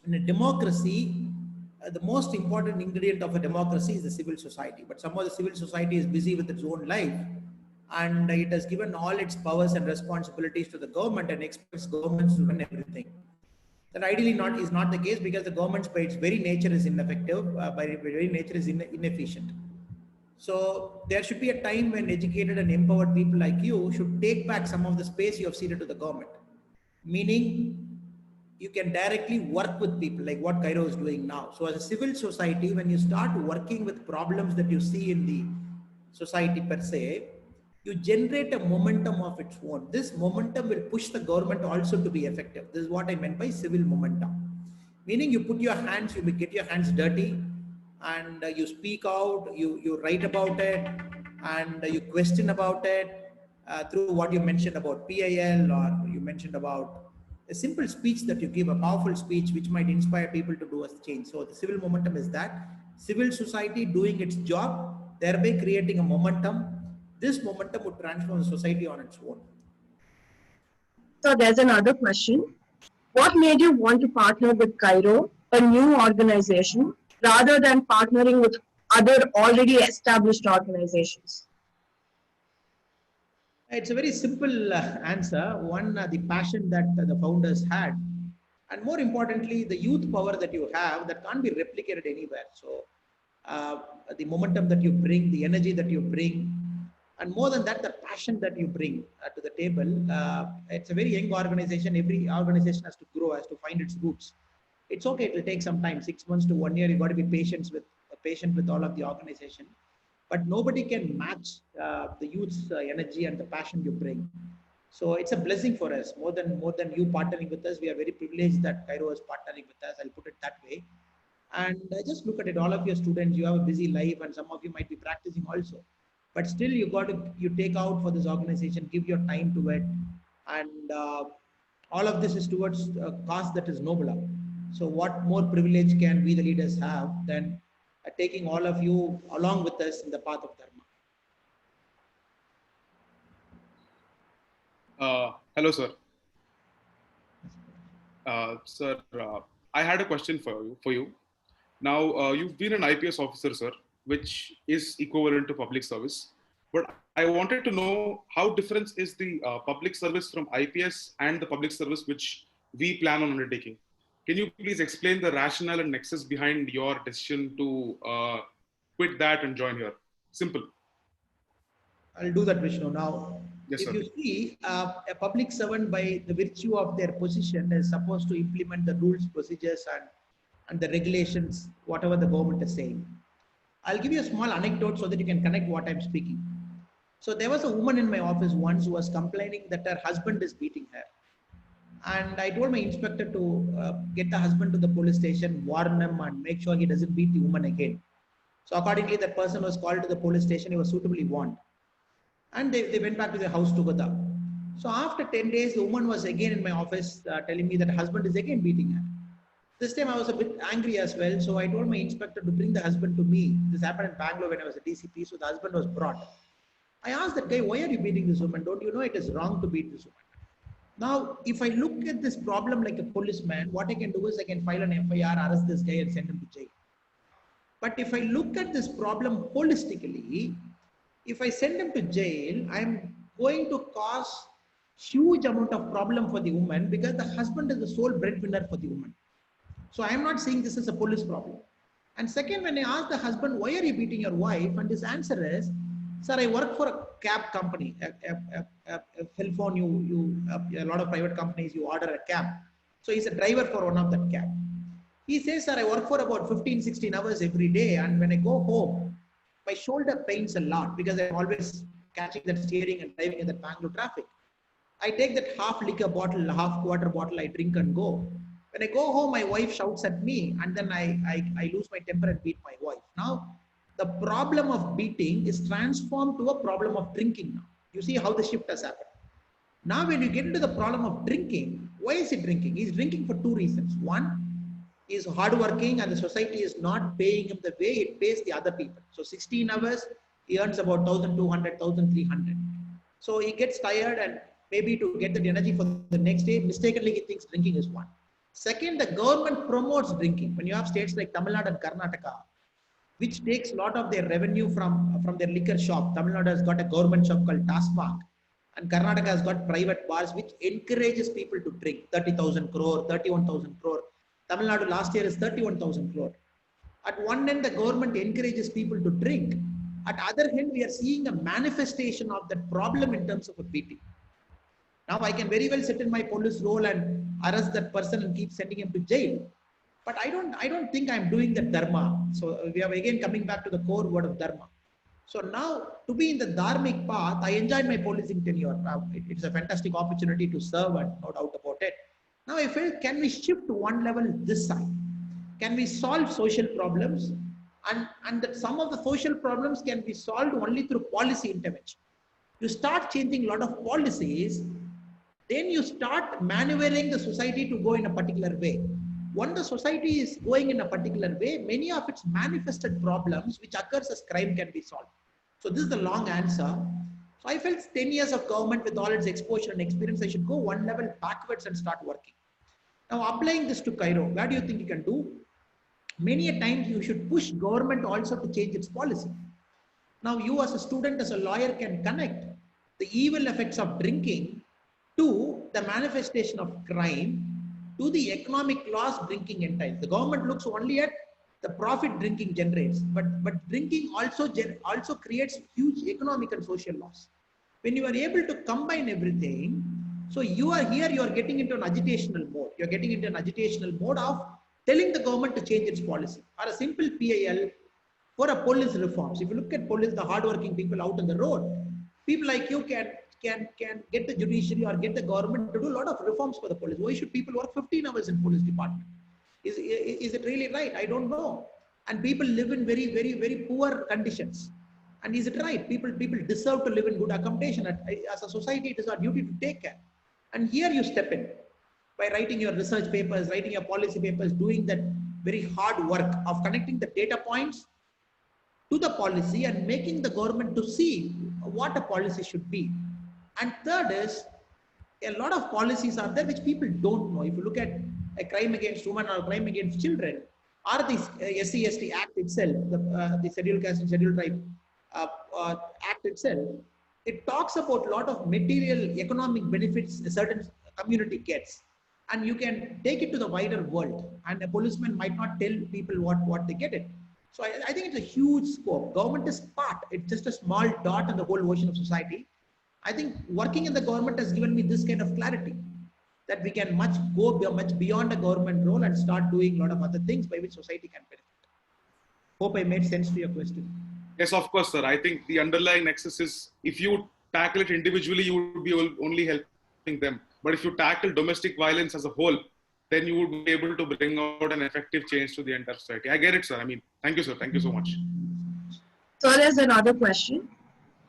in a democracy, the most important ingredient of a democracy is the civil society. But somehow the civil society is busy with its own life, and it has given all its powers and responsibilities to the government and expects governments to run everything. That ideally is not the case, because the government by its very nature is ineffective, by its very nature is inefficient. So there should be a time when educated and empowered people like you should take back some of the space you have ceded to the government. Meaning, you can directly work with people like what KYRO is doing now. So as a civil society, when you start working with problems that you see in the society per se, you generate a momentum of its own. This momentum will push the government also to be effective. This is what I meant by civil momentum. Meaning, you put your hands, you get your hands dirty, and you speak out, you write about it, and you question about it through what you mentioned about PIL, or you mentioned about a simple speech that you give, a powerful speech which might inspire people to do a change. So the civil momentum is that civil society doing its job, thereby creating a momentum. This momentum would transform the society on its own. So there's another question. What made you want to partner with KYRO, a new organization, rather than partnering with other already established organizations? It's a very simple answer. One, the passion that the founders had, and more importantly, the youth power that you have that can't be replicated anywhere. So the momentum that you bring, the energy that you bring, and more than that, the passion that you bring to the table. It's a very young organization. Every organization has to grow, has to find its roots. It's okay, it will take some time, 6 months to 1 year. You've got to be patient with all of the organization. But nobody can match the youth's energy and the passion you bring. So it's a blessing for us. More than you partnering with us, we are very privileged that KYRO is partnering with us. I'll put it that way. And just look at it, all of your students, you have a busy life, and some of you might be practicing also. But still, you take out for this organization, give your time to it, and all of this is towards a cause that is nobler. So what more privilege can we, the leaders, have than taking all of you along with us in the path of Dharma? Hello, sir. Sir, I had a question for you. Now, you've been an IPS officer, sir, which is equivalent to public service. But I wanted to know how different is the public service from IPS and the public service which we plan on undertaking. Can you please explain the rationale and nexus behind your decision to quit that and join here? Simple. I'll do that, Vishnu. Now, yes, if sir. you see, a public servant, by the virtue of their position, is supposed to implement the rules, procedures, and the regulations, whatever the government is saying. I'll give you a small anecdote so that you can connect what I'm speaking. So there was a woman in my office once who was complaining that her husband is beating her. And I told my inspector to get the husband to the police station, warn him, and make sure he doesn't beat the woman again. So accordingly, that person was called to the police station. He was suitably warned. And they went back to their house together. So after 10 days, the woman was again in my office telling me that her husband is again beating her. This time I was a bit angry as well. So I told my inspector to bring the husband to me. This happened in Bangalore when I was a DCP. So the husband was brought. I asked that guy, why are you beating this woman? Don't you know it is wrong to beat this woman? Now, if I look at this problem like a policeman, what I can do is I can file an FIR, arrest this guy and send him to jail. But if I look at this problem holistically, if I send him to jail, I'm going to cause huge amount of problem for the woman, because the husband is the sole breadwinner for the woman. So I am not saying this is a police problem. And second, when I ask the husband, why are you beating your wife? And his answer is, sir, I work for a cab company, a cell phone, a lot of private companies, you order a cab. So he's a driver for one of that cab. He says, sir, I work for about 15, 16 hours every day. And when I go home, my shoulder pains a lot because I'm always catching that steering and driving in the Bangalore traffic. I take that half liquor bottle, half quarter bottle, I drink and go. When I go home, my wife shouts at me, and then I lose my temper and beat my wife. Now, the problem of beating is transformed to a problem of drinking now. You see how the shift has happened. Now, when you get into the problem of drinking, why is he drinking? He's drinking for two reasons. One, is hardworking and the society is not paying him the way it pays the other people. So 16 hours, he earns about 1,200, 1,300. So he gets tired, and maybe to get that energy for the next day, mistakenly he thinks drinking is one. Second, the government promotes drinking. When you have states like Tamil Nadu and Karnataka, which takes a lot of their revenue from their liquor shop. Tamil Nadu has got a government shop called Tasmak, and Karnataka has got private bars which encourages people to drink. 30,000 crore, 31,000 crore. Tamil Nadu last year is 31,000 crore. At one end, the government encourages people to drink. At other hand, we are seeing a manifestation of that problem in terms of a beating. Now, I can very well sit in my police role and arrest that person and keep sending him to jail. But I don't think I'm doing the dharma. So we are again coming back to the core word of dharma. So now, to be in the dharmic path, I enjoyed my policing tenure. It's a fantastic opportunity to serve, and no doubt about it. Now I felt, can we shift to one level this side? Can we solve social problems? And that some of the social problems can be solved only through policy intervention. You start changing a lot of policies, then you start maneuvering the society to go in a particular way. When the society is going in a particular way, many of its manifested problems which occurs as crime can be solved. So this is the long answer. So I felt 10 years of government with all its exposure and experience, I should go one level backwards and start working. Now applying this to KYRO, where do you think you can do? Many a times you should push government also to change its policy. Now you as a student, as a lawyer, can connect the evil effects of drinking to the manifestation of crime, to the economic loss drinking entails. The government looks only at the profit drinking generates, but drinking also creates huge economic and social loss. When you are able to combine everything, so you are getting into an agitational mode. You're getting into an agitational mode of telling the government to change its policy. Or a simple PIL for a police reforms. If you look at police, the hardworking people out on the road, people like you can get the judiciary or get the government to do a lot of reforms for the police. Why should people work 15 hours in police department? Is it really right? I don't know. And people live in very, very, very poor conditions. And is it right? People deserve to live in good accommodation. As a society, it is our duty to take care. And here you step in by writing your research papers, writing your policy papers, doing that very hard work of connecting the data points to the policy and making the government to see what a policy should be. And third is, a lot of policies are there which people don't know. If you look at a crime against women or a crime against children, or the SC/ST Act itself, the Scheduled Caste and Scheduled Tribe Act itself, it talks about a lot of material economic benefits a certain community gets. And you can take it to the wider world, and a policeman might not tell people what they get it. So I think it's a huge scope. Government is part, it's just a small dot in the whole ocean of society. I think working in the government has given me this kind of clarity, that we can go much beyond a government role and start doing a lot of other things by which society can benefit. Hope I made sense to your question. Yes, of course, sir. I think the underlying nexus is, if you tackle it individually, you would be only helping them. But if you tackle domestic violence as a whole, then you would be able to bring out an effective change to the entire society. I get it, sir. I mean, thank you, sir. Thank you so much. So there's another question.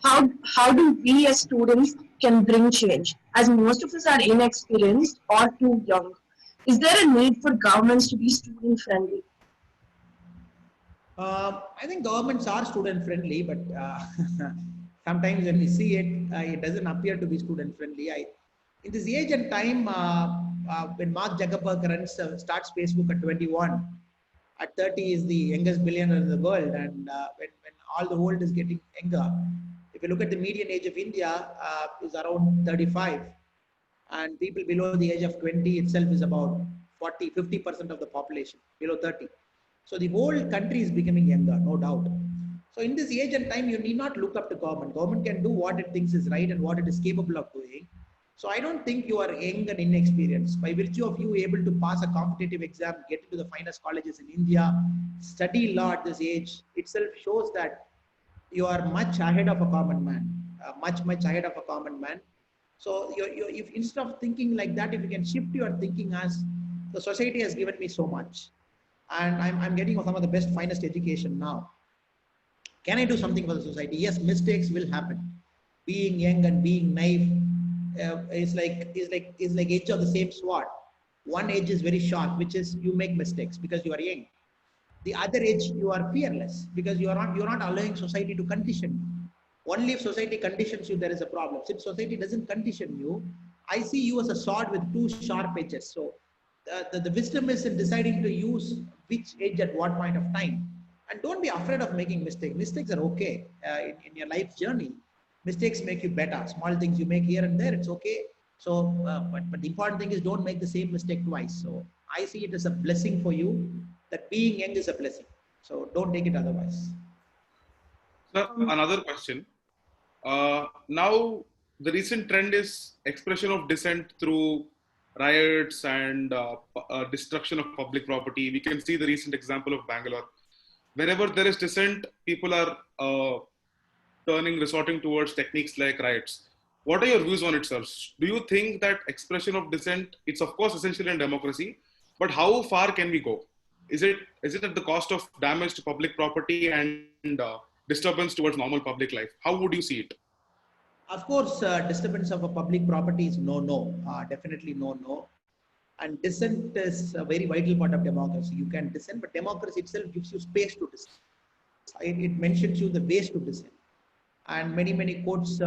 How do we as students can bring change, as most of us are inexperienced or too young? Is there a need for governments to be student friendly? I think governments are student friendly, but sometimes when we see it, it doesn't appear to be student friendly. In this age and time, when Mark Zuckerberg starts Facebook at 21, at 30 is the youngest billionaire in the world, and when all the world is getting younger. If you look at the median age of India, is around 35, and people below the age of 20 itself is about 50% of the population below 30. So the whole country is becoming younger, no doubt. So in this age and time, you need not look up to government. Government can do what it thinks is right and what it is capable of doing. So I don't think you are young and inexperienced. By virtue of you able to pass a competitive exam, get into the finest colleges in India, study law at this age, itself shows that you are much ahead of a common man, much ahead of a common man. So if instead of thinking like that, if you can shift your thinking as, the society has given me so much, and I'm getting some of the best, finest education now. Can I do something for the society? Yes, mistakes will happen. Being young and being naive is like edge of the same sword. One edge is very sharp, which is you make mistakes because you are young. The other edge, you are fearless because you're not allowing society to condition you. Only if society conditions you, there is a problem. Since society doesn't condition you, I see you as a sword with two sharp edges. So the wisdom is in deciding to use which edge at what point of time. And don't be afraid of making mistakes. Mistakes are okay in your life journey. Mistakes make you better. Small things you make here and there, it's okay. So, but the important thing is don't make the same mistake twice. So I see it as a blessing for you, that being young is a blessing. So don't take it otherwise. Sir, another question. Now, the recent trend is expression of dissent through riots and destruction of public property. We can see the recent example of Bangalore. Wherever there is dissent, people are resorting towards techniques like riots. What are your views on it, sir? Do you think that expression of dissent, it's of course essential in democracy, but how far can we go? Is it at the cost of damage to public property and disturbance towards normal public life? How would you see it? Of course, disturbance of a public property is no, definitely no. And dissent is a very vital part of democracy. You can dissent, but democracy itself gives you space to dissent. It mentions you the ways to dissent. And many courts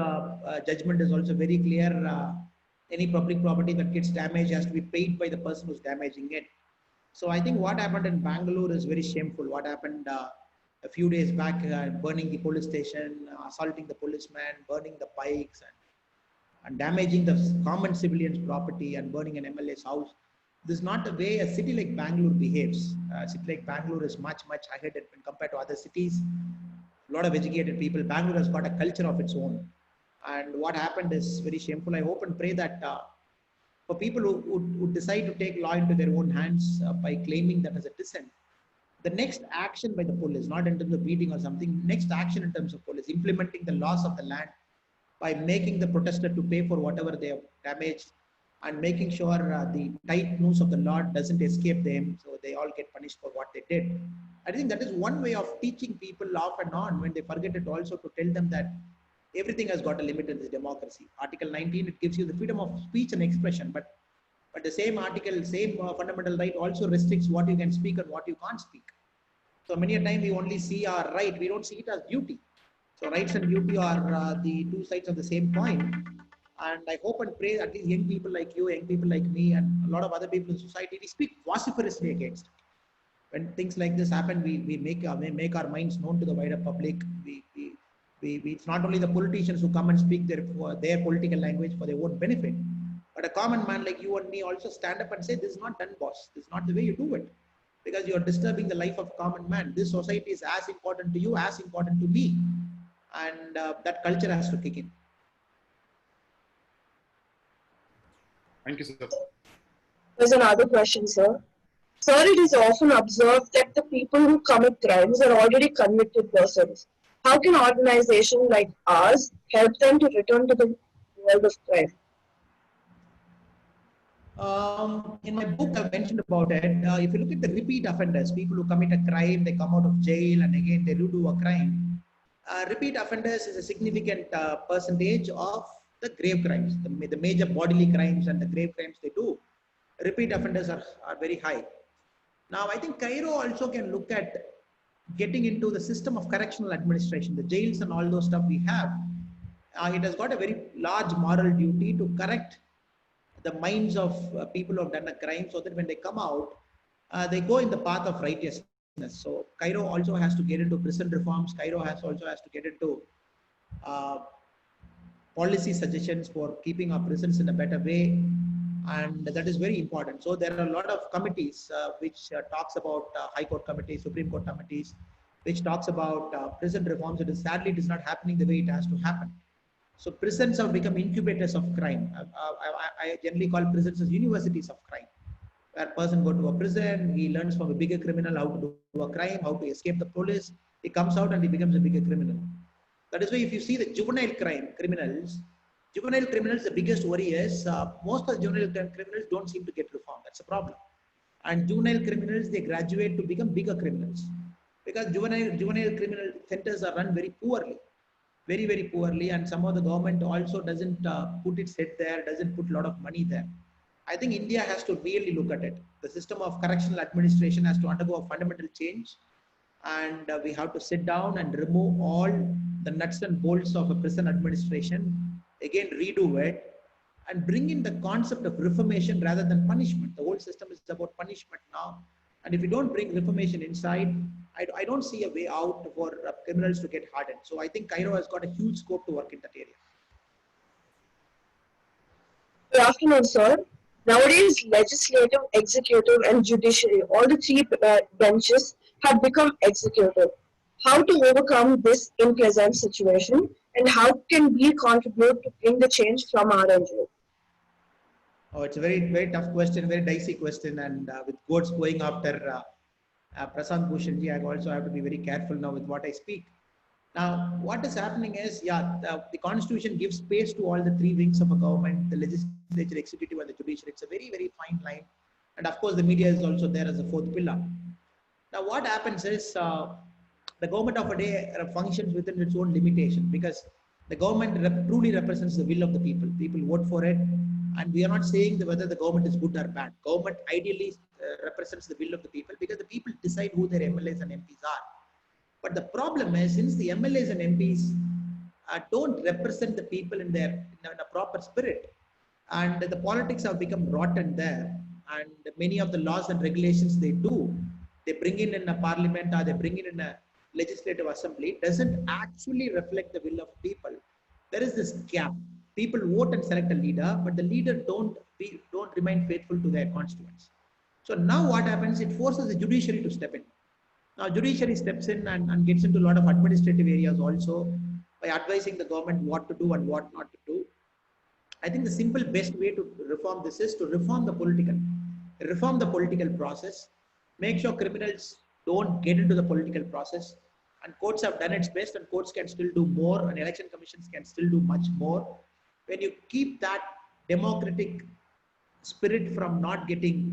judgment is also very clear. Any public property that gets damaged has to be paid by the person who's damaging it. So I think what happened in Bangalore is very shameful. What happened a few days back, burning the police station, assaulting the policeman, burning the bikes, and damaging the common civilians' property and burning an MLA's house. This is not the way a city like Bangalore behaves. A city like Bangalore is much ahead when compared to other cities. A lot of educated people. Bangalore has got a culture of its own. And what happened is very shameful. I hope and pray that for people who decide to take law into their own hands by claiming that as a dissent, the next action by the police, not in terms of beating or something, next action in terms of police, implementing the laws of the land by making the protester to pay for whatever they have damaged and making sure the tight noose of the law doesn't escape them, so they all get punished for what they did. I think that is one way of teaching people off and on when they forget it, also to tell them that everything has got a limit in this democracy. Article 19, it gives you the freedom of speech and expression, but the same article, same fundamental right also restricts what you can speak and what you can't speak. So many a time we only see our right, we don't see it as duty. So rights and duty are the two sides of the same coin. And I hope and pray at least young people like you, young people like me, and a lot of other people in society, we speak vociferously against it. When things like this happen, we make our minds known to the wider public. It's not only the politicians who come and speak their political language for their own benefit, but a common man like you and me also stand up and say, this is not done, boss. This is not the way you do it. Because you're disturbing the life of common man. This society is as important to you, as important to me. And that culture has to kick in. Thank you, sir. There's another question, sir. Sir, it is often observed that the people who commit crimes are already convicted persons. How can organizations like ours help them to return to the world of crime? In my book, I've mentioned about it. If you look at the repeat offenders, people who commit a crime, they come out of jail and again they do a crime. Repeat offenders is a significant percentage of the grave crimes, the major bodily crimes and the grave crimes they do. Repeat offenders are very high. Now, I think KYRO also can look at getting into the system of correctional administration, the jails and all those stuff we have. It has got a very large moral duty to correct the minds of people who have done a crime, so that when they come out, they go in the path of righteousness. So KYRO also has to get into prison reforms. KYRO also has to get into policy suggestions for keeping our prisons in a better way, and that is very important. So there are a lot of committees which talks about High Court committees, Supreme Court committees, which talks about prison reforms. Sadly, it is not happening the way it has to happen. So prisons have become incubators of crime. I generally call prisons as universities of crime, where a person goes to a prison, he learns from a bigger criminal how to do a crime, how to escape the police. He comes out and he becomes a bigger criminal. That is why if you see the juvenile criminals, the biggest worry is most of the juvenile criminals don't seem to get reformed. That's a problem. And juvenile criminals, they graduate to become bigger criminals, because juvenile criminal centers are run very poorly. Very poorly, and somehow the government also doesn't put its head there, doesn't put a lot of money there. I think India has to really look at it. The system of correctional administration has to undergo a fundamental change, and we have to sit down and remove all the nuts and bolts of a prison administration, again redo it, and bring in the concept of reformation rather than punishment. The whole system is about punishment now, and if you don't bring reformation inside, I don't see a way out for criminals to get hardened. So I think KYRO has got a huge scope to work in that area. Good afternoon, sir. Nowadays, legislative, executive, and judiciary, all the three benches have become executive. How to overcome this unpleasant situation, and how can we contribute to bring the change from our end? Oh, it's a very, very tough question, very dicey question, and with quotes going after Prasant Bhushanji, I also have to be very careful now with what I speak. Now, what is happening is, the Constitution gives space to all the three wings of a government, the legislature, executive, and the judiciary. It's a very, very fine line. And of course, the media is also there as a fourth pillar. Now, what happens is, the government of a day functions within its own limitation, because the government truly represents the will of the people. People vote for it. And we are not saying whether the government is good or bad. Government ideally represents the will of the people, because the people decide who their MLAs and MPs are. But the problem is, since the MLAs and MPs don't represent the people in a proper spirit, and the politics have become rotten there, and many of the laws and regulations they bring in a parliament, or they bring in a legislative assembly, doesn't actually reflect the will of people. There is this gap. People vote and select a leader, but the leader don't remain faithful to their constituents. So now what happens? It forces the judiciary to step in. Now, judiciary steps in and gets into a lot of administrative areas also, by advising the government what to do and what not to do. I think the simple best way to reform this is to reform the political process, make sure criminals don't get into the political process, and courts have done its best, and courts can still do more, and election commissions can still do much more. When you keep that democratic spirit from not getting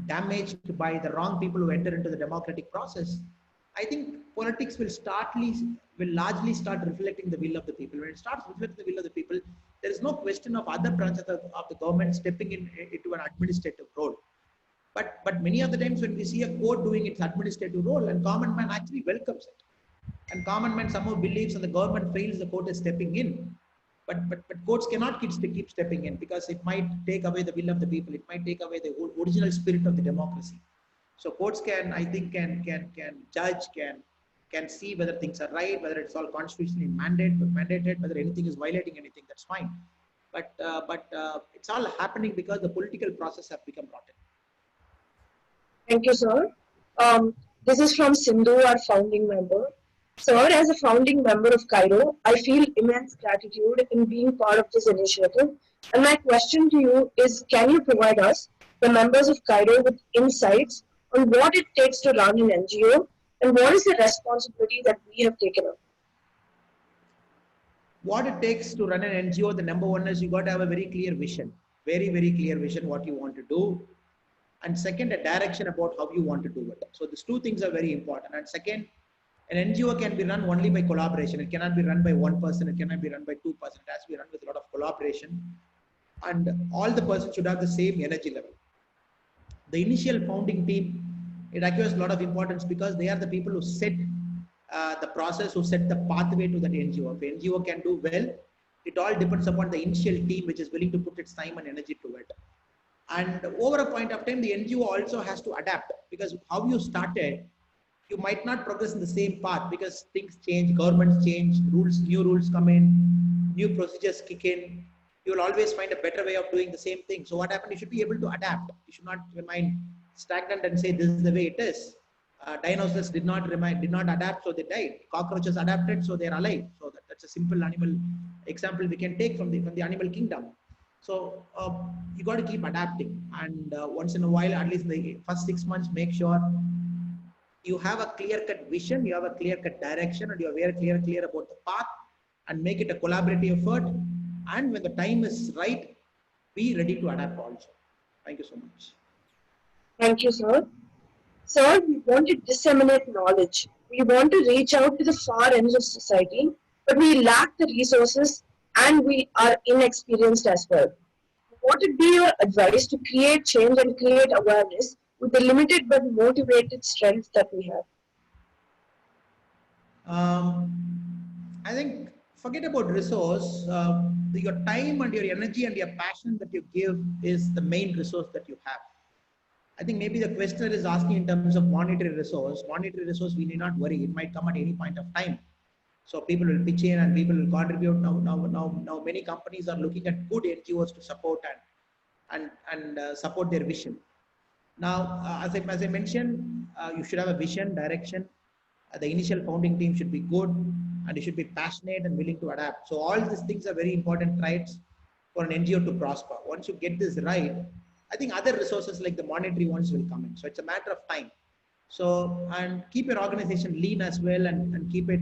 damaged by the wrong people who enter into the democratic process, I think politics will largely start reflecting the will of the people. When it starts reflecting the will of the people, there is no question of other branches of the government stepping into an administrative role. But many of the times when we see a court doing its administrative role, and common man actually welcomes it, and common man somehow believes, and the government feels the court is stepping in. But courts cannot keep stepping in, because it might take away the will of the people. It might take away the original spirit of the democracy. So courts can judge, can see whether things are right, whether it's all constitutionally mandated, whether anything is violating anything. That's fine. But it's all happening because the political process has become rotten. Thank you, sir. This is from Sindhu, our founding member. Sir, as a founding member of KYRO, I feel immense gratitude in being part of this initiative. And my question to you is, can you provide us, the members of KYRO, with insights on what it takes to run an NGO, and what is the responsibility that we have taken up? What it takes to run an NGO, the number one is you got to have a very clear vision, very, very clear vision what you want to do. And second, a direction about how you want to do it. So these two things are very important. And second, an NGO can be run only by collaboration. It cannot be run by one person. It cannot be run by two persons. It has to be run with a lot of collaboration. And all the persons should have the same energy level. The initial founding team, it acquires a lot of importance, because they are the people who set the process, who set the pathway to that NGO. If NGO can do well, it all depends upon the initial team which is willing to put its time and energy to it. And over a point of time, the NGO also has to adapt, because how you started, you might not progress in the same path, because things change, governments change, new rules come in, new procedures kick in. You will always find a better way of doing the same thing. So what happened? You should be able to adapt. You should not remain stagnant and say this is the way it is. Dinosaurs did not adapt, so they died. Cockroaches adapted, so they are alive. So that's a simple animal example we can take from the animal kingdom. So you got to keep adapting, and once in a while, at least in the first 6 months, make sure you have a clear-cut vision, you have a clear-cut direction, and you are very clear about the path, and make it a collaborative effort. And when the time is right, be ready to adapt also. Thank you so much. Thank you, sir. Sir, we want to disseminate knowledge. We want to reach out to the far ends of society, but we lack the resources and we are inexperienced as well. what would be your advice to create change and create awareness with the limited but motivated strength that we have? I think forget about resource. Your time and your energy and your passion that you give is the main resource that you have. I think maybe the questioner is asking in terms of monetary resource. Monetary resource, we need not worry. It might come at any point of time. So people will pitch in and people will contribute. Now many companies are looking at good NGOs to support and support their vision. Now, as I mentioned, you should have a vision, direction. The initial founding team should be good, and you should be passionate and willing to adapt. So all these things are very important traits for an NGO to prosper. Once you get this right, I think other resources like the monetary ones will come in. So it's a matter of time. So, and keep your organization lean as well, and keep it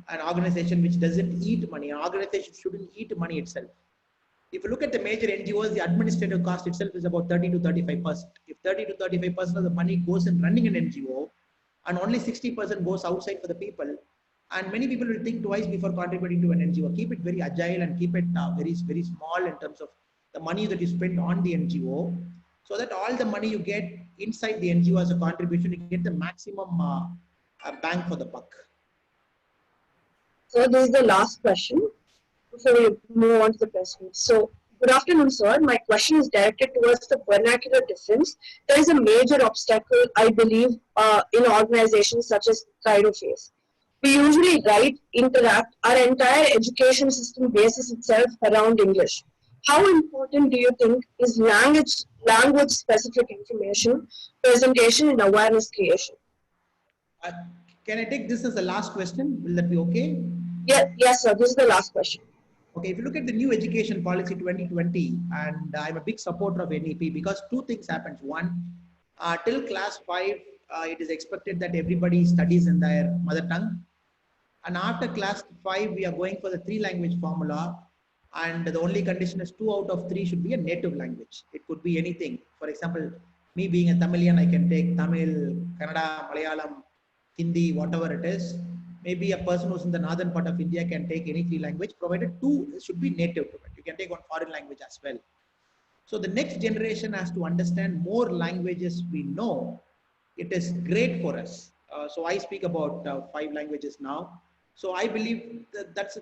an organization which doesn't eat money. An organization shouldn't eat money itself. If you look at the major NGOs, the administrative cost itself is about 30 to 35%. If 30 to 35% of the money goes in running an NGO, and only 60% goes outside for the people, and many people will think twice before contributing to an NGO. Keep it very agile and keep it very small in terms of the money that you spend on the NGO, so that all the money you get inside the NGO as a contribution, you get the maximum bang for the buck. So this is the last question before we move on to the question. So, good afternoon, sir. My question is directed towards the vernacular difference. There is a major obstacle, I believe, in organizations such as KYRO face. We usually write, interact, our entire education system bases itself around English. How important do you think is language specific information, presentation, and awareness creation? Can I take this as the last question? Will that be okay? Yes, sir. This is the last question. Okay, if you look at the new education policy 2020, and I'm a big supporter of NEP because two things happen. One, till class 5, it is expected that everybody studies in their mother tongue. And after class 5, we are going for the 3-language formula. And the only condition is 2 out of 3 should be a native language. It could be anything. For example, me being a Tamilian, I can take Tamil, Kannada, Malayalam, Hindi, whatever it is. Maybe a person who's in the northern part of India can take any 3 language, provided 2 should be native to it. You can take one foreign language as well. So the next generation has to understand more languages we know. It is great for us. So I speak about 5 languages now. So I believe that's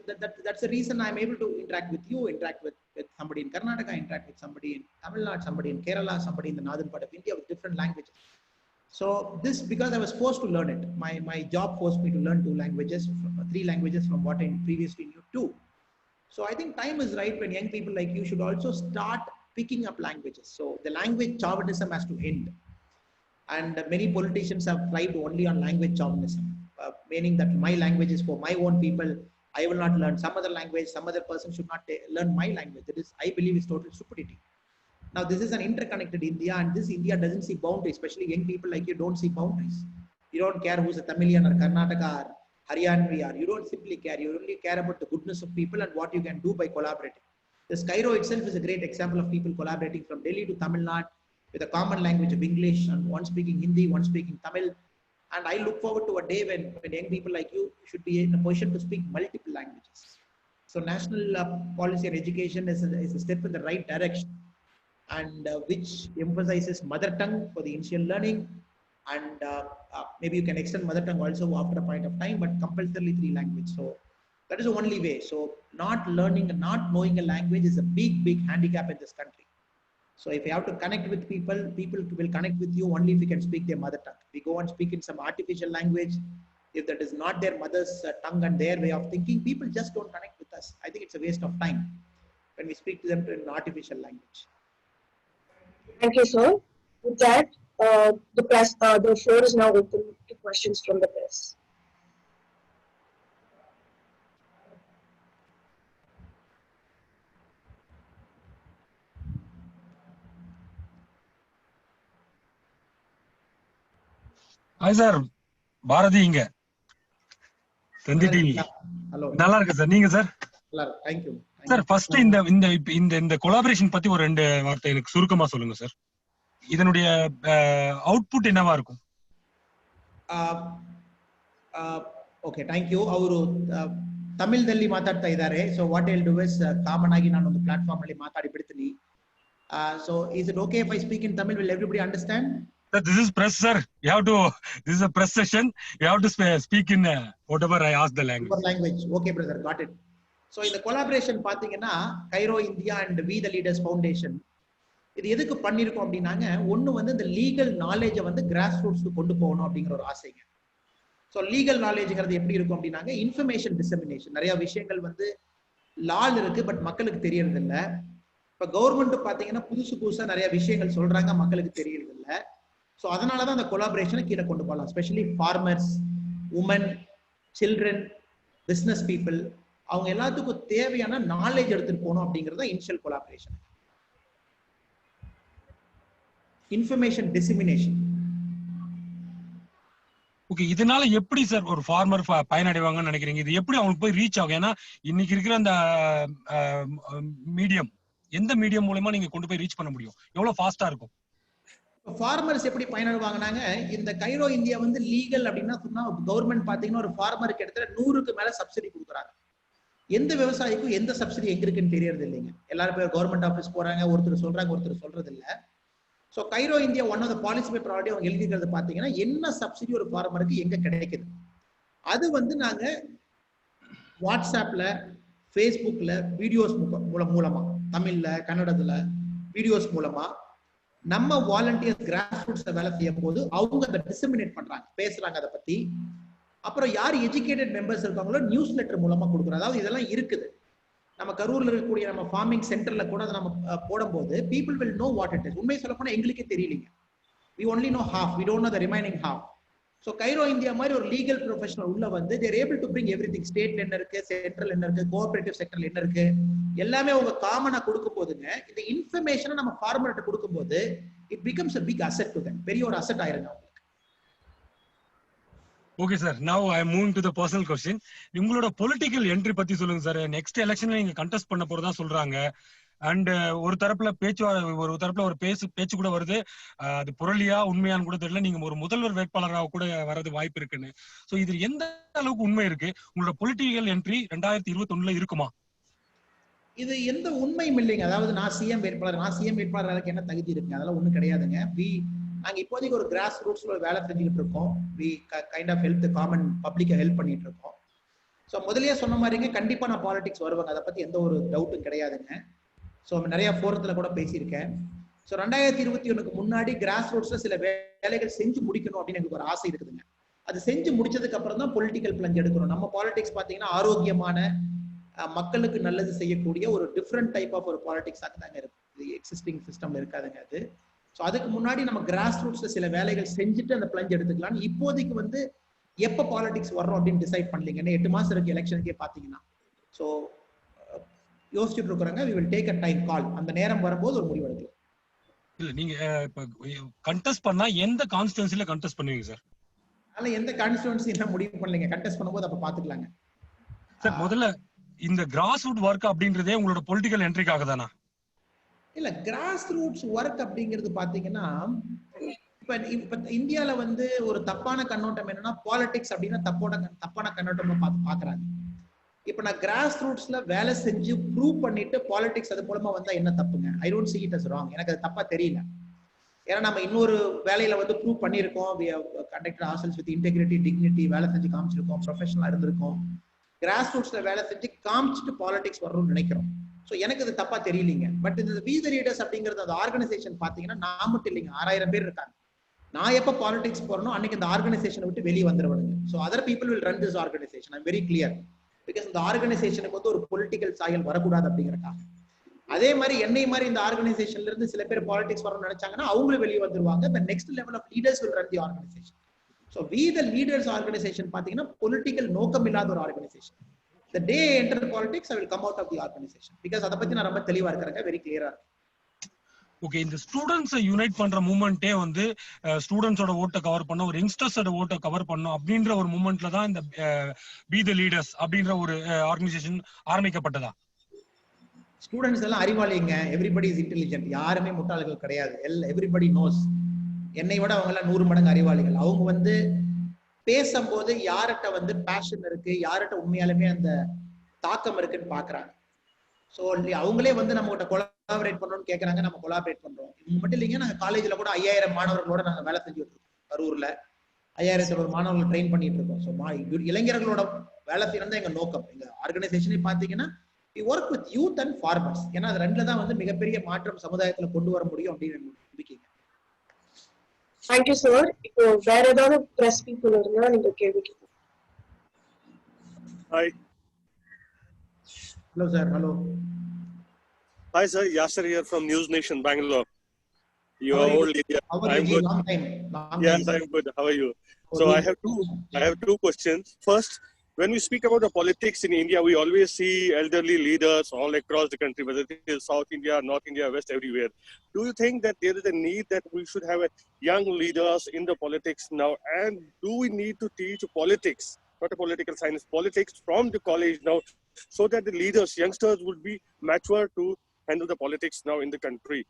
the reason I'm able to interact with you, interact with somebody in Karnataka, interact with somebody in Tamil Nadu, somebody in Kerala, somebody in the northern part of India with different languages. So this, because I was forced to learn it. My job forced me to learn 3 languages from what I previously knew 2. So I think time is right when young people like you should also start picking up languages. So the language chauvinism has to end. And many politicians have thrived only on language chauvinism, meaning that my language is for my own people. I will not learn some other language. Some other person should not learn my language. That is, I believe, is total stupidity. Now, this is an interconnected India, and this India doesn't see boundaries, especially young people like you don't see boundaries. You don't care who's a Tamilian or Karnataka or Haryanvi, or you don't simply care. You only care about the goodness of people and what you can do by collaborating. This KYRO itself is a great example of people collaborating from Delhi to Tamil Nadu with a common language of English, and one speaking Hindi, one speaking Tamil. And I look forward to a day when young people like you should be in a position to speak multiple languages. So national policy on education is a step in the right direction, and which emphasizes mother tongue for the initial learning, and maybe you can extend mother tongue also after a point of time, but compulsorily 3 languages. So that is the only way. So not learning and not knowing a language is a big handicap in this country. So if you have to connect with people, people will connect with you only if you can speak their mother tongue. If we go and speak in some artificial language, if that is not their mother's tongue and their way of thinking, people just don't connect with us. I think it's a waste of time when we speak to them in an artificial language. Thank you, sir. With that, the floor is now open to questions from the press. Hi sir, Bharati inga. Thank you. Hello. நல்லா இருக்கு sir. நீங்க sir? Thank you. Sir first இந்த collaboration பத்தி ஒரு 2 வார்த்தை எனக்கு சுருக்கமா சொல்லுங்க சார். இதனுடைய அவுட்புட் என்னவா இருக்கும்? Okay, thank you. ಅವರು ತಮಿಳ್ದಲ್ಲಿ ಮಾತಾಡ್ತಾ ಇದ್ದಾರೆ. So what I'll do is common ಆಗಿ ನಾನು ಒಂದು ಪ್ಲಾಟ್ಫಾರ್ಮ್ ಅಲ್ಲಿ ಮಾತಾಡಿ ಬಿಡ್ತೀನಿ. So is it okay if I speak in Tamil? Will everybody understand? Sir, this is press, sir. You have to. This is a press session. You have to speak in whatever I ask the language. Okay, brother, got it. So in the collaboration, பாத்தீங்கன்னா KYRO India and We the Leaders Foundation இது எதுக்கு பண்ணிருக்கோம் அப்படின்னாங்க, ஒண்ணு வந்து இந்த legal நாலேஜை வந்து கிராஸ் ரூட்ஸ்க்கு கொண்டு போகணும் அப்படிங்கிற ஒரு ஆசைங்க. ஸோ லீகல் நாலேஜ்ங்கிறது எப்படி இருக்கும் அப்படின்னாங்க, இன்ஃபர்மேஷன் டிசமினேஷன். நிறைய விஷயங்கள் வந்து லால் இருக்கு, பட் மக்களுக்கு தெரியறது இல்லை. இப்போ கவர்மெண்ட் பார்த்தீங்கன்னா புதுசா நிறைய விஷயங்கள் சொல்றாங்க, மக்களுக்கு தெரியறது இல்லை. ஸோ அதனாலதான் அந்த கொலாபரேஷனை கீழே கொண்டு போகலாம். Specially farmers, women, children, business people, அவங்க எல்லாத்துக்கும் தேவையான நாலேஜ் எடுத்துட்டு போகணும் அப்படிங்கிறது தான் initial collaboration. Information dissemination. Okay, இதனால எப்படி சார் ஒரு ஃபார்மர் பயனடைவாங்கன்னு நினைக்கிறீங்க? இது எப்படி அவங்களுக்கு போய் ரீச் ஆகும்? ஏன்னா இன்னைக்கு இருக்கிற அந்த மீடியம், எந்த மீடியம் மூலமா நீங்க கொண்டு போய் ரீச் பண்ண முடியும்? எவ்வளவு ஃபாஸ்டா இருக்கும்? ஃபார்மர்ஸ் எப்படி பயனடைவாங்கன்னாங்க, இந்த KYRO இந்தியா வந்து லீகல் அப்படின்னா சொன்னா கவர்மெண்ட் பாத்தீங்கன்னா ஒரு ஃபார்மருக்கு இடத்துல 100க்கு மேல சப்சிடி கொடுக்குறாங்க. எந்த விவசாயிக்கும் எந்த சப்சிடி எங்க இருக்குன்னு தெரியறது இல்லைங்க. எல்லாரும் பேர் கவர்மெண்ட் ஆஃபீஸ் போறாங்க, ஒருத்தர் சொல்றாங்க, ஒருத்தர் சொல்றது இல்லை. So KYRO India one of the policy paper already அவங்க எழுதிக்கிறது பார்த்தீங்கன்னா என்ன சப்சிடி ஒரு ஃபார்மருக்கு எங்க கிடைக்குது, அது வந்து நாங்க வாட்ஸ்அப்ல, ஃபேஸ்புக்ல வீடியோஸ் மூலமா, தமிழ்ல, கன்னடத்துல வீடியோஸ் மூலமா நம்ம வாலண்டியர்ஸ் கிராஸ் ரூட்ஸ்ல வேலை செய்யும் போது அவங்க அதை டிசமினேட் பண்றாங்க, பேசுறாங்க அதை பத்தி. அப்புறம் யார் எஜுகேட்டட் மெம்பர்ஸ் இருக்காங்களோ நியூஸ் லெட்டர் மூலமா கொடுக்குறோம். அதாவது இதெல்லாம் இருக்குது. நம்ம கரூர்ல இருக்கக்கூடிய நம்ம ஃபார்மிங் சென்டர்ல கூட அதை நம்ம போடும்போது people will know what it is. உண்மை சொல்ல போனா எங்களுக்கே தெரியலீங்க. We only know half, we don't know the remaining half. So KYRO India மாதிரி ஒரு லீகல் ப்ரொஃபஷனல் உள்ள வந்து they are able to bring everything. ஸ்டேட்ல என்ன இருக்கு, சென்ட்ரல் என்ன இருக்கு, கோஆபரேட்டிவ் செக்டர்ல என்ன இருக்கு, எல்லாமே அவங்க காமனா கொடுக்கும் போதுங்க, இந்த இன்ஃபர்மேஷனை நம்ம ஃபார்மர்ட்ட கொடுக்கும்போது it becomes a big asset to them. பெரிய ஒரு அசெட் ஆயிருங்க. Okay sir, now I am moving to the personal question. உங்களோட பொலிட்டிக்கல் என்ட்ரி பத்தி சொல்லுங்க சார். நெக்ஸ்ட் எலெக்ஷன்ல நீங்க கண்டெஸ்ட் பண்ண போறதா சொல்றாங்க. அண்ட் ஒரு தரப்புல ஒரு பேச்சு கூட வருது, அது புரளியா உண்மையான்னு கூட தெரியல, நீங்க ஒரு முதல்வர் வேட்பாளராக கூட வரது வாய்ப்பு இருக்குன்னு. சோ இது எந்த அளவுக்கு உண்மை இருக்கு? உங்களோட பொலிட்டிக்கல் என்ட்ரி 2021ல இருக்குமா? இது எந்த உண்மையும் இல்லைங்க. அதாவது நான் சிஎம் வேட்பாளருக்கு என்ன தகுதி இருக்குங்க? அதெல்லாம் ஒண்ணும் கிடையாதுங்க. நாங்க இப்போதைக்கு ஒரு கிராஸ் ரூட்ஸ்ல ஒரு வேலை செஞ்சுக்கிட்டு இருக்கோம். We kind of help common பப்ளிக்கை ஹெல்ப் பண்ணிட்டு இருக்கோம். ஸோ முதலியே சொன்ன மாதிரிங்க, கண்டிப்பா நான் பாலிடிக்ஸ் வருவாங்க, அதை பத்தி எந்த ஒரு டவுட்டும் கிடையாதுங்க. ஸோ நிறைய ஃபோரத்துல கூட பேசியிருக்கேன். ஸோ 2021க்கு முன்னாடி கிராஸ் ரூட்ஸ்ல சில வேலைகள் செஞ்சு முடிக்கணும் அப்படின்னு எனக்கு ஒரு ஆசை இருக்குதுங்க. அது செஞ்சு முடிச்சதுக்கு அப்புறம் தான் பொலிட்டிக்கல் பிளஞ்ச் எடுக்கணும். நம்ம பாலிடிக்ஸ் பாத்தீங்கன்னா ஆரோக்கியமான, மக்களுக்கு நல்லது செய்யக்கூடிய ஒரு டிஃப்ரெண்ட் டைப் ஆஃப் ஒரு பாலிடிக்ஸாக தாங்க இருக்கும். இது எக்ஸிஸ்டிங் சிஸ்டம்ல இருக்காதுங்க அது. ஸோ அதுக்கு முன்னாடி நம்ம கிராஸ் ரூட்ஸ்ல சில வேலைகள் செஞ்சுட்டு அந்த பிளஞ்ச் எடுத்துக்கலாம். இப்போதைக்கு வந்து எப்போ பாலிடிக்ஸ் வர்றோம் அப்படின்னு டிசைட் பண்ணலீங்க. 8 மாசம் இருக்கு எலெக்ஷனுக்கே பாத்தீங்கன்னா. ஸோ யோசிச்சுட்டு இருக்கிறாங்க. we will take a time call. அந்த நேரம் வரும்போது ஒரு முடிவு எடுக்கலாம். இல்ல நீங்க கண்டெஸ்ட் பண்ணா எந்த கான்ஸ்டிட்யூன்சில கண்டெஸ்ட் பண்ணுவீங்க சார்? அதனால எந்த கான்ஸ்டிட்யூன்சி என்ன முடிவு பண்ணலீங்க. கண்டெஸ்ட் பண்ணும்போது அப்ப பாத்துக்கலாங்க. சார் முதல்ல இந்த கிராஸ் ரூட் ஒர்க் அப்படின்றதே உங்களோட பொலிட்டிக்கல் என்ட்ரிக்காக தானா? இல்ல, கிராஸ் ரூட்ஸ் ஒர்க் அப்படிங்கிறது பாத்தீங்கன்னா, இப்ப இந்தியால வந்து ஒரு தப்பான கண்ணோட்டம் என்னன்னா, பாலிடிக்ஸ் அப்படின்னா தப்பான கண்ணோட்டம் பாக்குறாங்க. இப்ப நான் கிராஸ் ரூட்ஸ்ல வேலை செஞ்சு ப்ரூவ் பண்ணிட்டு பாலிடிக்ஸ் அது மூலமா வந்தா என்ன தப்புங்க? I don't see it as wrong. எனக்கு அது தப்பா தெரியல. ஏன்னா நம்ம இன்னொரு வேலையில வந்து ப்ரூவ் பண்ணியிருக்கோம். we have conducted ourselves with integrity, dignity, வேலை செஞ்சு காமிச்சிருக்கோம், ப்ரொஃபஷனலா இருந்திருக்கோம். கிராஸ் ரூட்ஸ்ல வேலை செஞ்சு காமிச்சிட்டு பாலிடிக்ஸ் வரணும்னு நினைக்கிறோம். ஸோ எனக்கு இது தப்பா தெரியலீங்க. பட் இந்த We the Leaders அப்படிங்கிறது அந்த ஆர்கனைசேஷன் பாத்தீங்கன்னா நான் மட்டும் இல்லைங்க, 6000 பேர் இருக்காங்க. நான் எப்ப பாலிடிக்ஸ் போறனோ அன்னைக்கு இந்த ஆர்கனைசேஷனை விட்டு வெளியே வந்துருவானுங்க. So other people will run this organisation. I am very clear. Because இந்த ஆர்கனைசேஷனுக்கு வந்து ஒரு பொலிட்டிக்கல் சாயல் வரக்கூடாது அப்படிங்கிறக்காக. அதே மாதிரி என்னை மாதிரி இந்த ஆர்கனைசேஷன்ல இருந்து சில பேர் பாலிடிக்ஸ் வரணும்னு நினைச்சாங்கன்னா அவங்களும் வெளியே வந்துருவாங்க. The next level of leaders will run the organization. So We the Leaders organization பாத்தீங்கன்னா பொலிட்டிக்கல் நோக்கம் இல்லாத ஒரு organisation. The day I enter politics, I will come out of the organization. Because அதை பத்தி நான் ரொம்ப தெளிவா இருக்கிறேன், வெரி கிளியரா இருக்கு. ஓகே, இந்த ஸ்டூடெண்ட்ஸ் யூனைட் பண்ற மூவ்மெண்டே வந்து ஸ்டூடெண்ட்ஸோட ஓட்டை கவர் பண்ண, ஒரு யங்ஸ்டர்ஸோட ஓட்டை கவர் பண்ணும் அப்படின்ற ஒரு மூவ்மெண்ட்ல தான் இந்த We the Leaders அப்படின்ற ஒரு ஆர்கனைசேஷன் ஆரம்பிக்கப்பட்டதா? ஸ்டூடெண்ட்ஸ் எல்லாம் அறிவாளிங்க. Everybody is intelligent. யாருமே முட்டாள்கள் கிடையாது. Everybody knows. என்னை விட அவங்க எல்லாம் 100 மடங்கு அறிவாளிகள். அவங்க வந்து பேசும்போது யார்கிட்ட வந்து பேஷன் இருக்கு, யார்கிட்ட உண்மையாலுமே அந்த தாக்கம் இருக்குன்னு பாக்குறாங்க. ஸோ அவங்களே வந்து நம்ம கிட்ட கொலாபரேட் பண்ணணும்னு கேட்கறாங்க, நம்ம கொலாபரேட் பண்றோம். இது மட்டும் இல்லைங்க, நாங்கள் காலேஜ்ல கூட 5000 மாணவர்களோட நாங்கள் வேலை செஞ்சுட்டு இருக்கோம். கரூர்ல 5000 மாணவர்கள் ட்ரெயின் பண்ணிட்டு இருக்கோம். ஸோ இளைஞர்களோட வேலை செய்யறது எங்க நோக்கம். எங்க ஆர்கனைசேஷனே பாத்தீங்கன்னா we work with youth and farmers. ஏன்னா அது ரெண்டுல தான் வந்து மிகப்பெரிய மாற்றம் சமுதாயத்துல கொண்டு வர முடியும் அப்படின்னு நம்பிக்கைங்க. Thank you sir. இப்போ வேற ஏதாவது பிரஸ் பீப்புள் இருந்தா நீங்க கேள்வி கேட்கலாம். Hi. Hello sir. Hello. Hi sir, Yasser here from News Nation, Bangalore. How are you? Old area. How are you? I'm good. Long time. Yes, I'm good. How are you? So I have two questions. First, when we speak about the politics in India, we always see elderly leaders all across the country, whether it is South India, North India, West, everywhere. Do you think that there is a need that we should have young leaders in the politics now? And do we need to teach politics, not a political science, politics from the college now, so that the leaders, youngsters would be mature to handle the politics now in the country?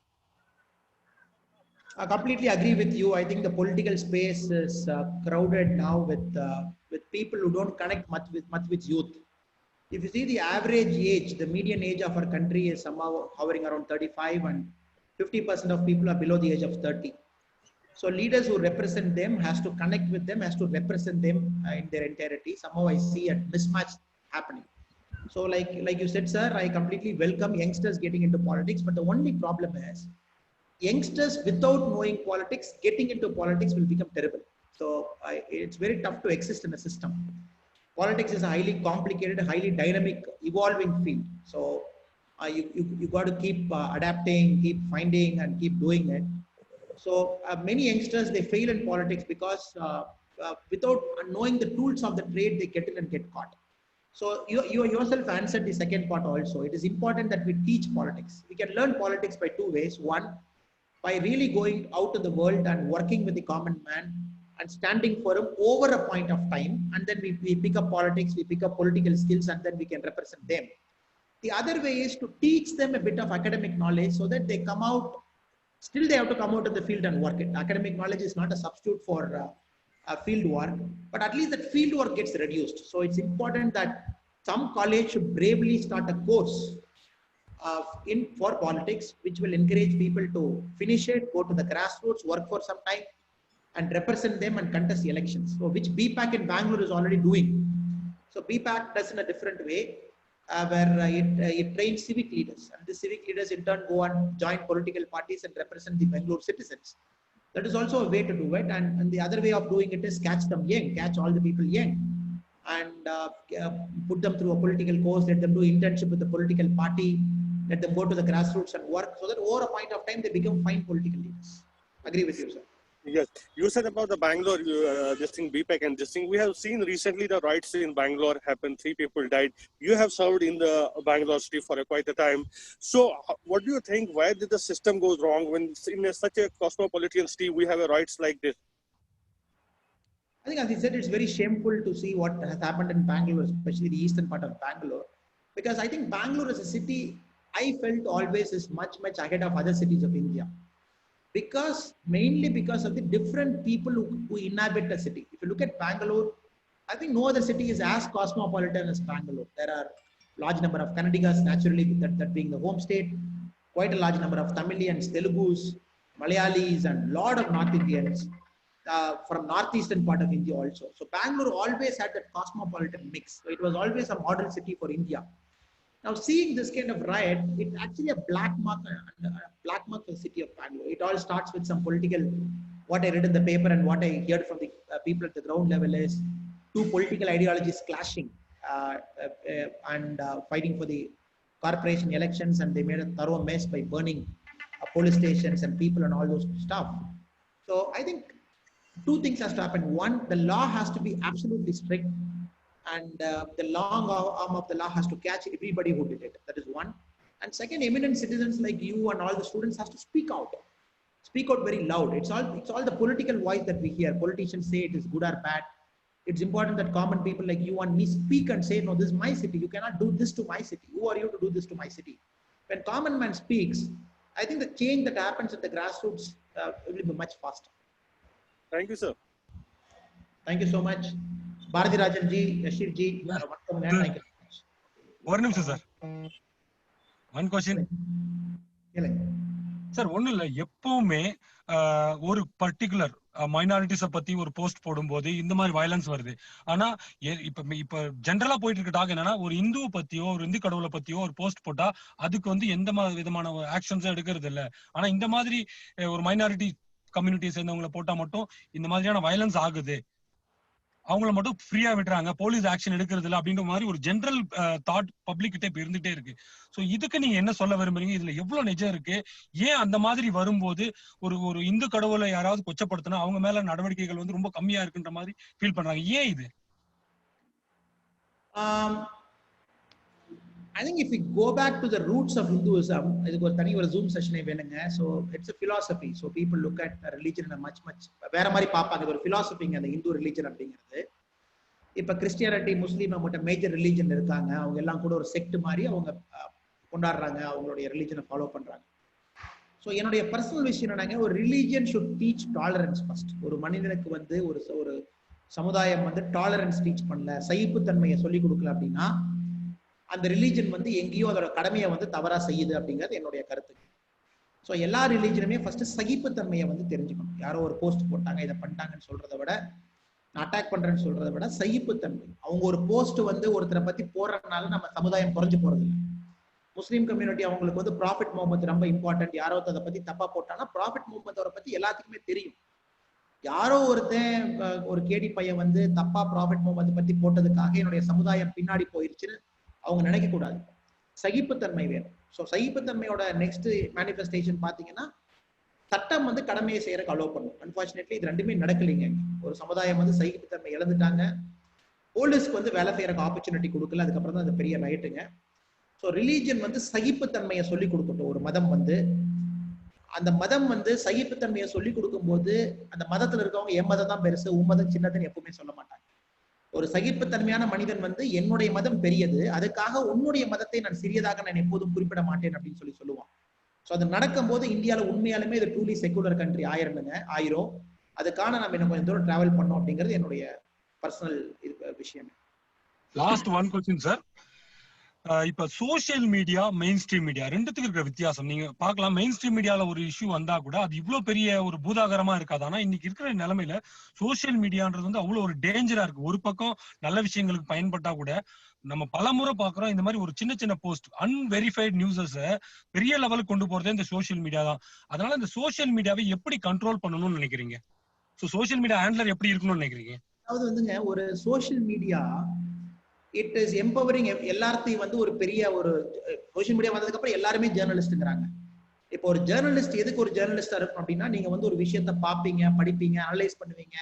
I completely agree with you. I think the political space is crowded now with people who don't connect much with youth. If you see the average age, the median age of our country is somehow hovering around 35, and 50% of people are below the age of 30. So leaders who represent them has to connect with them, has to represent them in their entirety. Somehow I see a mismatch happening. So like you said, sir, I completely welcome youngsters getting into politics, but the only problem is youngsters without knowing politics getting into politics will become terrible. So it's very tough to exist in a system. Politics is a highly complicated, highly dynamic, evolving field. So you got to keep adapting, keep finding, and keep doing it. So many youngsters, they fail in politics because without knowing the tools of the trade, they get in and get caught. So you yourself answered the second part also. It is important that we teach politics. We can learn politics by two ways. One, by really going out to the world and working with the common man and standing for him over a point of time, and then we pick up politics, we pick up political skills, and then we can represent them. The other way is to teach them a bit of academic knowledge so that they come out, still they have to come out of the field and work it. Academic knowledge is not a substitute for field work, but at least that field work gets reduced. So it's important that some college should bravely start a course for politics, which will encourage people to finish it, go to the grassroots, work for some time, and represent them and contest the elections. So which BPAC in Bangalore is already doing. So BPAC does in a different way, where it trains civic leaders, and the civic leaders in turn go and join political parties and represent the Bangalore citizens. That is also a way to do it. And the other way of doing it is catch them young, catch all the people young, and put them through a political course, let them do internship with the political party, let them go to the grassroots and work, so that over a point of time they become fine political leaders. Agree with you, sir. Yes, you said about the Bangalore, this thing, BPEC and this thing. We have seen recently the riots in Bangalore happened, 3 people died. You have served in the Bangalore city for quite a time. So what do you think, why did the system go wrong when in such a cosmopolitan city we have riots like this? I think, as I said, it's very shameful to see what has happened in Bangalore, especially the eastern part of Bangalore, because I think Bangalore as a city, I felt always is much ahead of other cities of India. Mainly because of the different people who inhabit the city. If you look at Bangalore, I think no other city is as cosmopolitan as Bangalore. There are large number of Kannadigas, naturally, that being the home state, quite a large number of Tamilians, Telugus, Malayalis, and lot of North Indians from northeastern part of India also. So Bangalore always had that cosmopolitan mix. So it was always a model city for India. Now, seeing this kind of riot, it's actually a black mark for the city of Bangalore. It all starts with some political, what I read in the paper and what I heard from the people at the ground level is 2 political ideologies clashing and fighting for the corporation elections, and they made a thorough mess by burning police stations and people and all those stuff. So I think 2 things has to happen. One, the law has to be absolutely strict, and the long arm of the law has to catch everybody who did it. That is one. And second, eminent citizens like you and all the students has to speak out very loud. It's all the political voice that we hear. Politicians say it is good or bad. It's important that common people like you and me speak and say, no, this is my city. You cannot do this to my city. Who are you to do this to my city? When common man speaks, I think the change that happens at the grassroots will be much faster. Thank you, sir. Thank you so much. Bharati Rajan ji, Yashir ji, thank you so much. ஒரு நிமிஷம் sir. One question sir. ஒண்ணும் இல்ல, எப்பவுமே ஒரு particular மைனாரிட்டிஸ பத்தி ஒரு post போடும்போது இந்த மாதிரி வயலன்ஸ் வருது. ஆனா இப்ப ஜென்ரலா போயிட்டு இருக்க டாக் என்னன்னா, ஒரு இந்துவை பத்தியோ ஒரு இந்து கடவுளை பத்தியோ ஒரு போஸ்ட் போட்டா அதுக்கு வந்து எந்த விதமான ஆக்ஷன்ஸும் எடுக்கிறது இல்ல. ஆனா இந்த மாதிரி ஒரு மைனாரிட்டி கம்யூனிட்டியை சேர்ந்தவங்களை போட்டா மட்டும் இந்த மாதிரியான வயலன்ஸ் ஆகுது, அவங்கள மட்டும் ஃப்ரீயா விடுறாங்க, போலீஸ் ஆக்ஷன் எடுக்கிறது இல்ல அப்படின்ற மாதிரி ஒரு ஜெனரல் தாட் பப்ளிக் கிட்ட இப்ப இருந்துட்டே இருக்கு. சோ இதுக்கு நீங்க என்ன சொல்ல விரும்புறீங்க? இதுல எவ்வளவு நிஜம் இருக்கு? ஏன் அந்த மாதிரி வரும்போது ஒரு இந்து கடவுளை யாராவது கொச்சப்படுத்தினா அவங்க மேல நடவடிக்கைகள் வந்து ரொம்ப கம்மியா இருக்குன்ற மாதிரி ஃபீல் பண்றாங்க? ஏன் இது? I think if we go back to the roots of Hinduism, இதுக்கு ஒரு தனி ஒரு Zoom செஷனே வேணுங்க. So it's a philosophy. So people look at religion in a much வேற மாதிரி பார்ப்பாங்க. இது ஒரு philosophyங்க அந்த இந்து ரிலிஜன் அப்படிங்கிறது. இப்ப கிறிஸ்டியானிட்டி, முஸ்லீம் மட்டும் மேஜர் ரிலீஜன் இருக்காங்க. அவங்க எல்லாம் கூட ஒரு செக்ட் மாதிரி அவங்க கொண்டாடுறாங்க, அவங்களுடைய ரிலீஜனை ஃபாலோ பண்றாங்க. ஸோ என்னுடைய பர்சனல் விஷயம் என்னங்க, ஒரு religion should teach tolerance first. ஒரு மனிதனுக்கு வந்து ஒரு சமுதாயம் வந்து டாலரன்ஸ் டீச் பண்ணல, சகிப்புத்தன்மையை சொல்லிக் கொடுக்கல அப்படின்னா அந்த ரிலீஜன் வந்து எங்கேயோ அதோட கடமையை வந்து தவறா செய்யுது அப்படிங்கிறது என்னுடைய கருத்து. ஸோ எல்லா ரிலீஜனுமே ஃபர்ஸ்ட் சகிப்புத்தன்மையை வந்து தெரிஞ்சுக்கணும். யாரோ ஒரு போஸ்ட் போட்டாங்க, இதை பண்ணிட்டாங்கன்னு சொல்றதை விட, நான் அட்டாக் பண்றேன்னு சொல்றதை விட சகிப்புத்தன்மை. அவங்க ஒரு போஸ்ட் வந்து ஒருத்தரை பத்தி போடுறதுனால நம்ம சமுதாயம் குறைஞ்சு போறது இல்லை. முஸ்லீம் கம்யூனிட்டி அவங்களுக்கு வந்து ப்ராஃபிட் முகமது ரொம்ப இம்பார்ட்டன்ட். யாரோ அதை பத்தி தப்பா போட்டாங்கன்னா ப்ராஃபிட் முகமது அவரை பத்தி எல்லாத்துக்குமே தெரியும். யாரோ ஒருத்தன் ஒரு கேடி பையன் வந்து தப்பா ப்ராஃபிட் முகமது பத்தி போட்டதுக்காக என்னுடைய சமுதாயம் பின்னாடி போயிருச்சுன்னு அவங்க நினைக்க கூடாது. சகிப்புத்தன்மை வேணும். ஸோ சகிப்புத்தன்மையோட நெக்ஸ்ட் மேனிஃபெஸ்டேஷன் பாத்தீங்கன்னா, சட்டம் வந்து கடமையை செய்யறதுக்கு அலோவ் பண்ணும். அன்பார்ச்சுனேட்லி இது ரெண்டுமே நடக்கலைங்க. ஒரு சமுதாயம் வந்து சகிப்புத்தன்மை இழந்துட்டாங்க, போலீஸ்க்கு வந்து வேலை செய்யறதுக்கு ஆப்பர்ச்சுனிட்டி கொடுக்கல, அதுக்கப்புறம் தான் அது பெரிய ரைட்டுங்க. ஸோ ரிலீஜன் வந்து சகிப்புத்தன்மையை சொல்லி கொடுக்கட்டும். ஒரு மதம் வந்து அந்த மதம் வந்து சகிப்புத்தன்மையை சொல்லி கொடுக்கும் போது அந்த மதத்துல இருக்கவங்க என் மதம் தான் பெருசு, உன் மதம் சின்னதுன்னு எப்பவுமே சொல்ல மாட்டாங்க. ஒரு சகிப்புத்தன்மையான மனிதன் வந்து என்னுடைய மதம் பெரியது, அதுக்காக உன்னுடைய மதத்தை நான் சிறியதாக நான் எப்போதும் குறிப்பிட மாட்டேன் அப்படின்னு சொல்லுவான். ஸோ அது நடக்கும் போது இந்தியாவில் உண்மையாலுமே இது ட்ரூலி செக்குலர் கண்ட்ரி ஆயிரும். அதுக்கான நம்ம இன்னும் கொஞ்சம் தூரம் டிராவல் பண்ணோம் அப்படிங்கிறது என்னுடைய பர்சனல் விஷயம். Last one question sir. இப்ப social media, mainstream media ரெண்டுத்துக்கு இருக்கிற வித்தியாசம் நீங்க பார்க்கலாம். மெயின் ஸ்ட்ரீம் மீடியால ஒரு இஷ்யூ வந்தா கூட அது இவ்வளவு பெரிய ஒரு பூதாகரமா இருக்காது. ஆனா இன்னைக்கு இருக்கிற நிலைமையில சோசியல் மீடியான்றது வந்து அவ்வளவு ஒரு டேஞ்சரா இருக்கு. ஒரு பக்கம் நல்ல விஷயங்களுக்கு பயன்பட்டா கூட நம்ம பலமுறை பாக்குறோம் இந்த மாதிரி ஒரு சின்ன சின்ன போஸ்ட் அன்வெரிஃபைட் நியூஸஸ் பெரிய லெவலுக்கு கொண்டு போறதே இந்த சோசியல் மீடியா தான். அதனால இந்த சோசியல் மீடியாவை எப்படி கண்ட்ரோல் பண்ணணும்னு நினைக்கிறீங்க? சோசியல் மீடியா ஹேண்ட்லர் எப்படி இருக்கணும்னு நினைக்கிறீங்க? அதாவது வந்துங்க, ஒரு social media it is empowering. எல்லாத்தையும் வந்து ஒரு பெரிய ஒரு சோசியல் மீடியா வந்ததுக்கு அப்புறம் எல்லாருமே ஜேர்னலிஸ்ட்ங்கிறாங்க. இப்போ ஒரு ஜேர்னலிஸ்ட் எதுக்கு ஒரு ஜேர்னலிஸ்டா இருக்கும் அப்படின்னா, நீங்க வந்து ஒரு விஷயத்த பார்ப்பீங்க, படிப்பீங்க, அனலைஸ் பண்ணுவீங்க,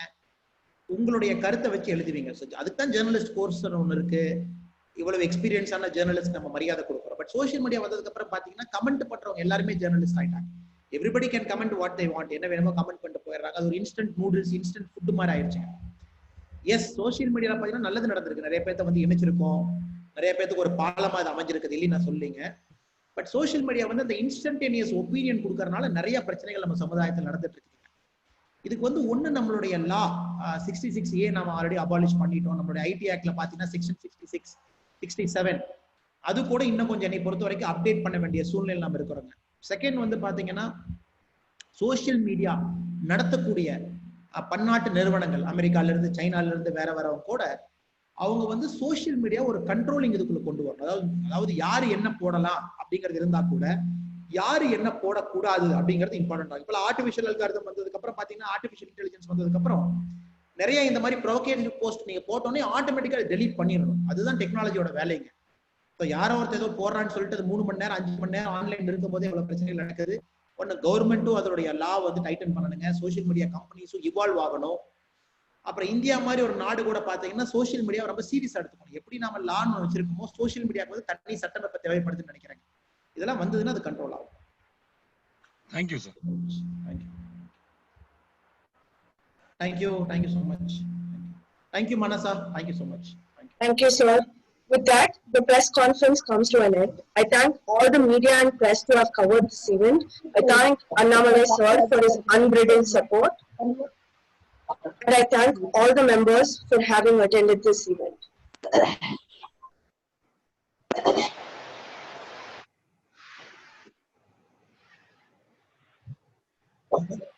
உங்களுடைய கருத்தை வச்சு எழுதுவீங்க. அதுக்கு தான் ஜேர்னலிஸ்ட் கோர்ஸ் ஒன்று இருக்கு. இவ்வளவு எக்ஸ்பீரியன்ஸான ஜேர்னலிஸ்ட் நம்ம மரியாதை கொடுக்குறோம். பட் சோசியல் மீடியா வந்ததுக்கு அப்புறம் பாத்தீங்கன்னா கமெண்ட் பண்றவங்க எல்லாருமே ஜேர்னலிஸ்ட் ஆயிட்டாங்க. Everybody can comment what they want. என்ன வேணுமோ கமெண்ட் பண்ணிட்டு போயிடுறாங்க. அது ஒரு இன்ஸ்டன்ட் நூடுல்ஸ், இன்ஸ்டன்ட் ஃபுட் மாதிரி ஆயிடுச்சுங்க. எஸ், சோசியல் மீடியால பாத்தீங்கன்னா நல்லது நடந்திருக்கு. நிறைய பேர்த்த வந்து இணைச்சிருக்கோம், நிறைய பேருக்கு ஒரு பாலமா அது அமைஞ்சிருக்குது இல்லைன்னு நான் சொல்லிங்க. பட் சோசியல் மீடியா வந்து அந்த இன்ஸ்டன்டேனியஸ் ஒப்பீனியன் கொடுக்கறதுனால நிறைய பிரச்சனைகள் நம்ம சமுதாயத்தில் நடந்துட்டு இருக்கு. இதுக்கு வந்து ஒண்ணு நம்மளுடைய லா 66A நம்ம ஆல்ரெடி அபாலிஷ் பண்ணிட்டோம். நம்மளுடைய ஐடி ஆக்ட்ல பாத்தீங்கன்னா செக்ஷன் 66, 67 அது கூட இன்னும் கொஞ்சம் என்னை பொறுத்த வரைக்கும் அப்டேட் பண்ண வேண்டிய சூழ்நிலை நம்ம இருக்கிறோங்க. செகண்ட் வந்து பாத்தீங்கன்னா, சோசியல் மீடியா நடத்தக்கூடிய பன்னாட்டு நிறுவனங்கள், அமெரிக்கால இருந்து, சைனால இருந்து வேற வரவங்க கூட அவங்க வந்து சோசியல் மீடியா ஒரு கண்ட்ரோலிங் இதுக்குள்ள கொண்டு வரணும். அதாவது யாரு என்ன போடலாம் அப்படிங்கிறது இருந்தா கூட யாரு என்ன போடக்கூடாது அப்படிங்கிறது இம்பார்ட்டன்ட். இப்போ ஆர்டிஃபிஷியல் அல்காரிதம் வந்ததுக்கு அப்புறம் பாத்தீங்கன்னா, ஆர்டிஃபிஷியல் இன்டெலிஜென்ஸ் வந்ததுக்கு அப்புறம் நிறைய இந்த மாதிரி ப்ரொவோகேட்டிவ் போஸ்ட் நீங்க போட்டோன்னே ஆட்டோமேட்டிக்கா டெலீட் பண்ணிடணும். அதுதான் டெக்னாலஜியோட வேலைங்க. இப்போ யாரோ ஒருத்தர் ஏதோ போடுறான்னு சொல்லிட்டு அது 3 மணி நேரம் 5 மணி நேரம் ஆன்லைன் இருக்கும் போதே இவ்வளவு பிரச்சனைகள் நடக்குது. ஒன்னு கவர்மெண்ட்டும் அதோடைய லா வந்து டைட்டன் பண்ணணுங்க. சோசியல் மீடியா கம்பெனிஸும் இவால்வ் ஆகணும். அப்புறம் இந்தியா மாதிரி ஒரு நாடு கூட பாத்தீங்கன்னா சோசியல் மீடியா ரொம்ப சீரியஸா எடுத்துக்கணும். எப்படி நாம லான்னு வச்சிருக்கோமோ சோசியல் மீடியாவுக்கு வந்து தனி சட்டம் இப்ப தேவைப்படுதுன்னு நினைக்கிறேன். இதெல்லாம் வந்ததுன்னா அது கண்ட்ரோல் ஆகும். Thank you sir. Thank you so much. Thank you Manasa, thank you so much. Thank you, sir. With that, the press conference comes to an end. I thank all the media and press who have covered this event. I thank Annamalai sir for his unbridled support. And I thank all the members for having attended this event. All the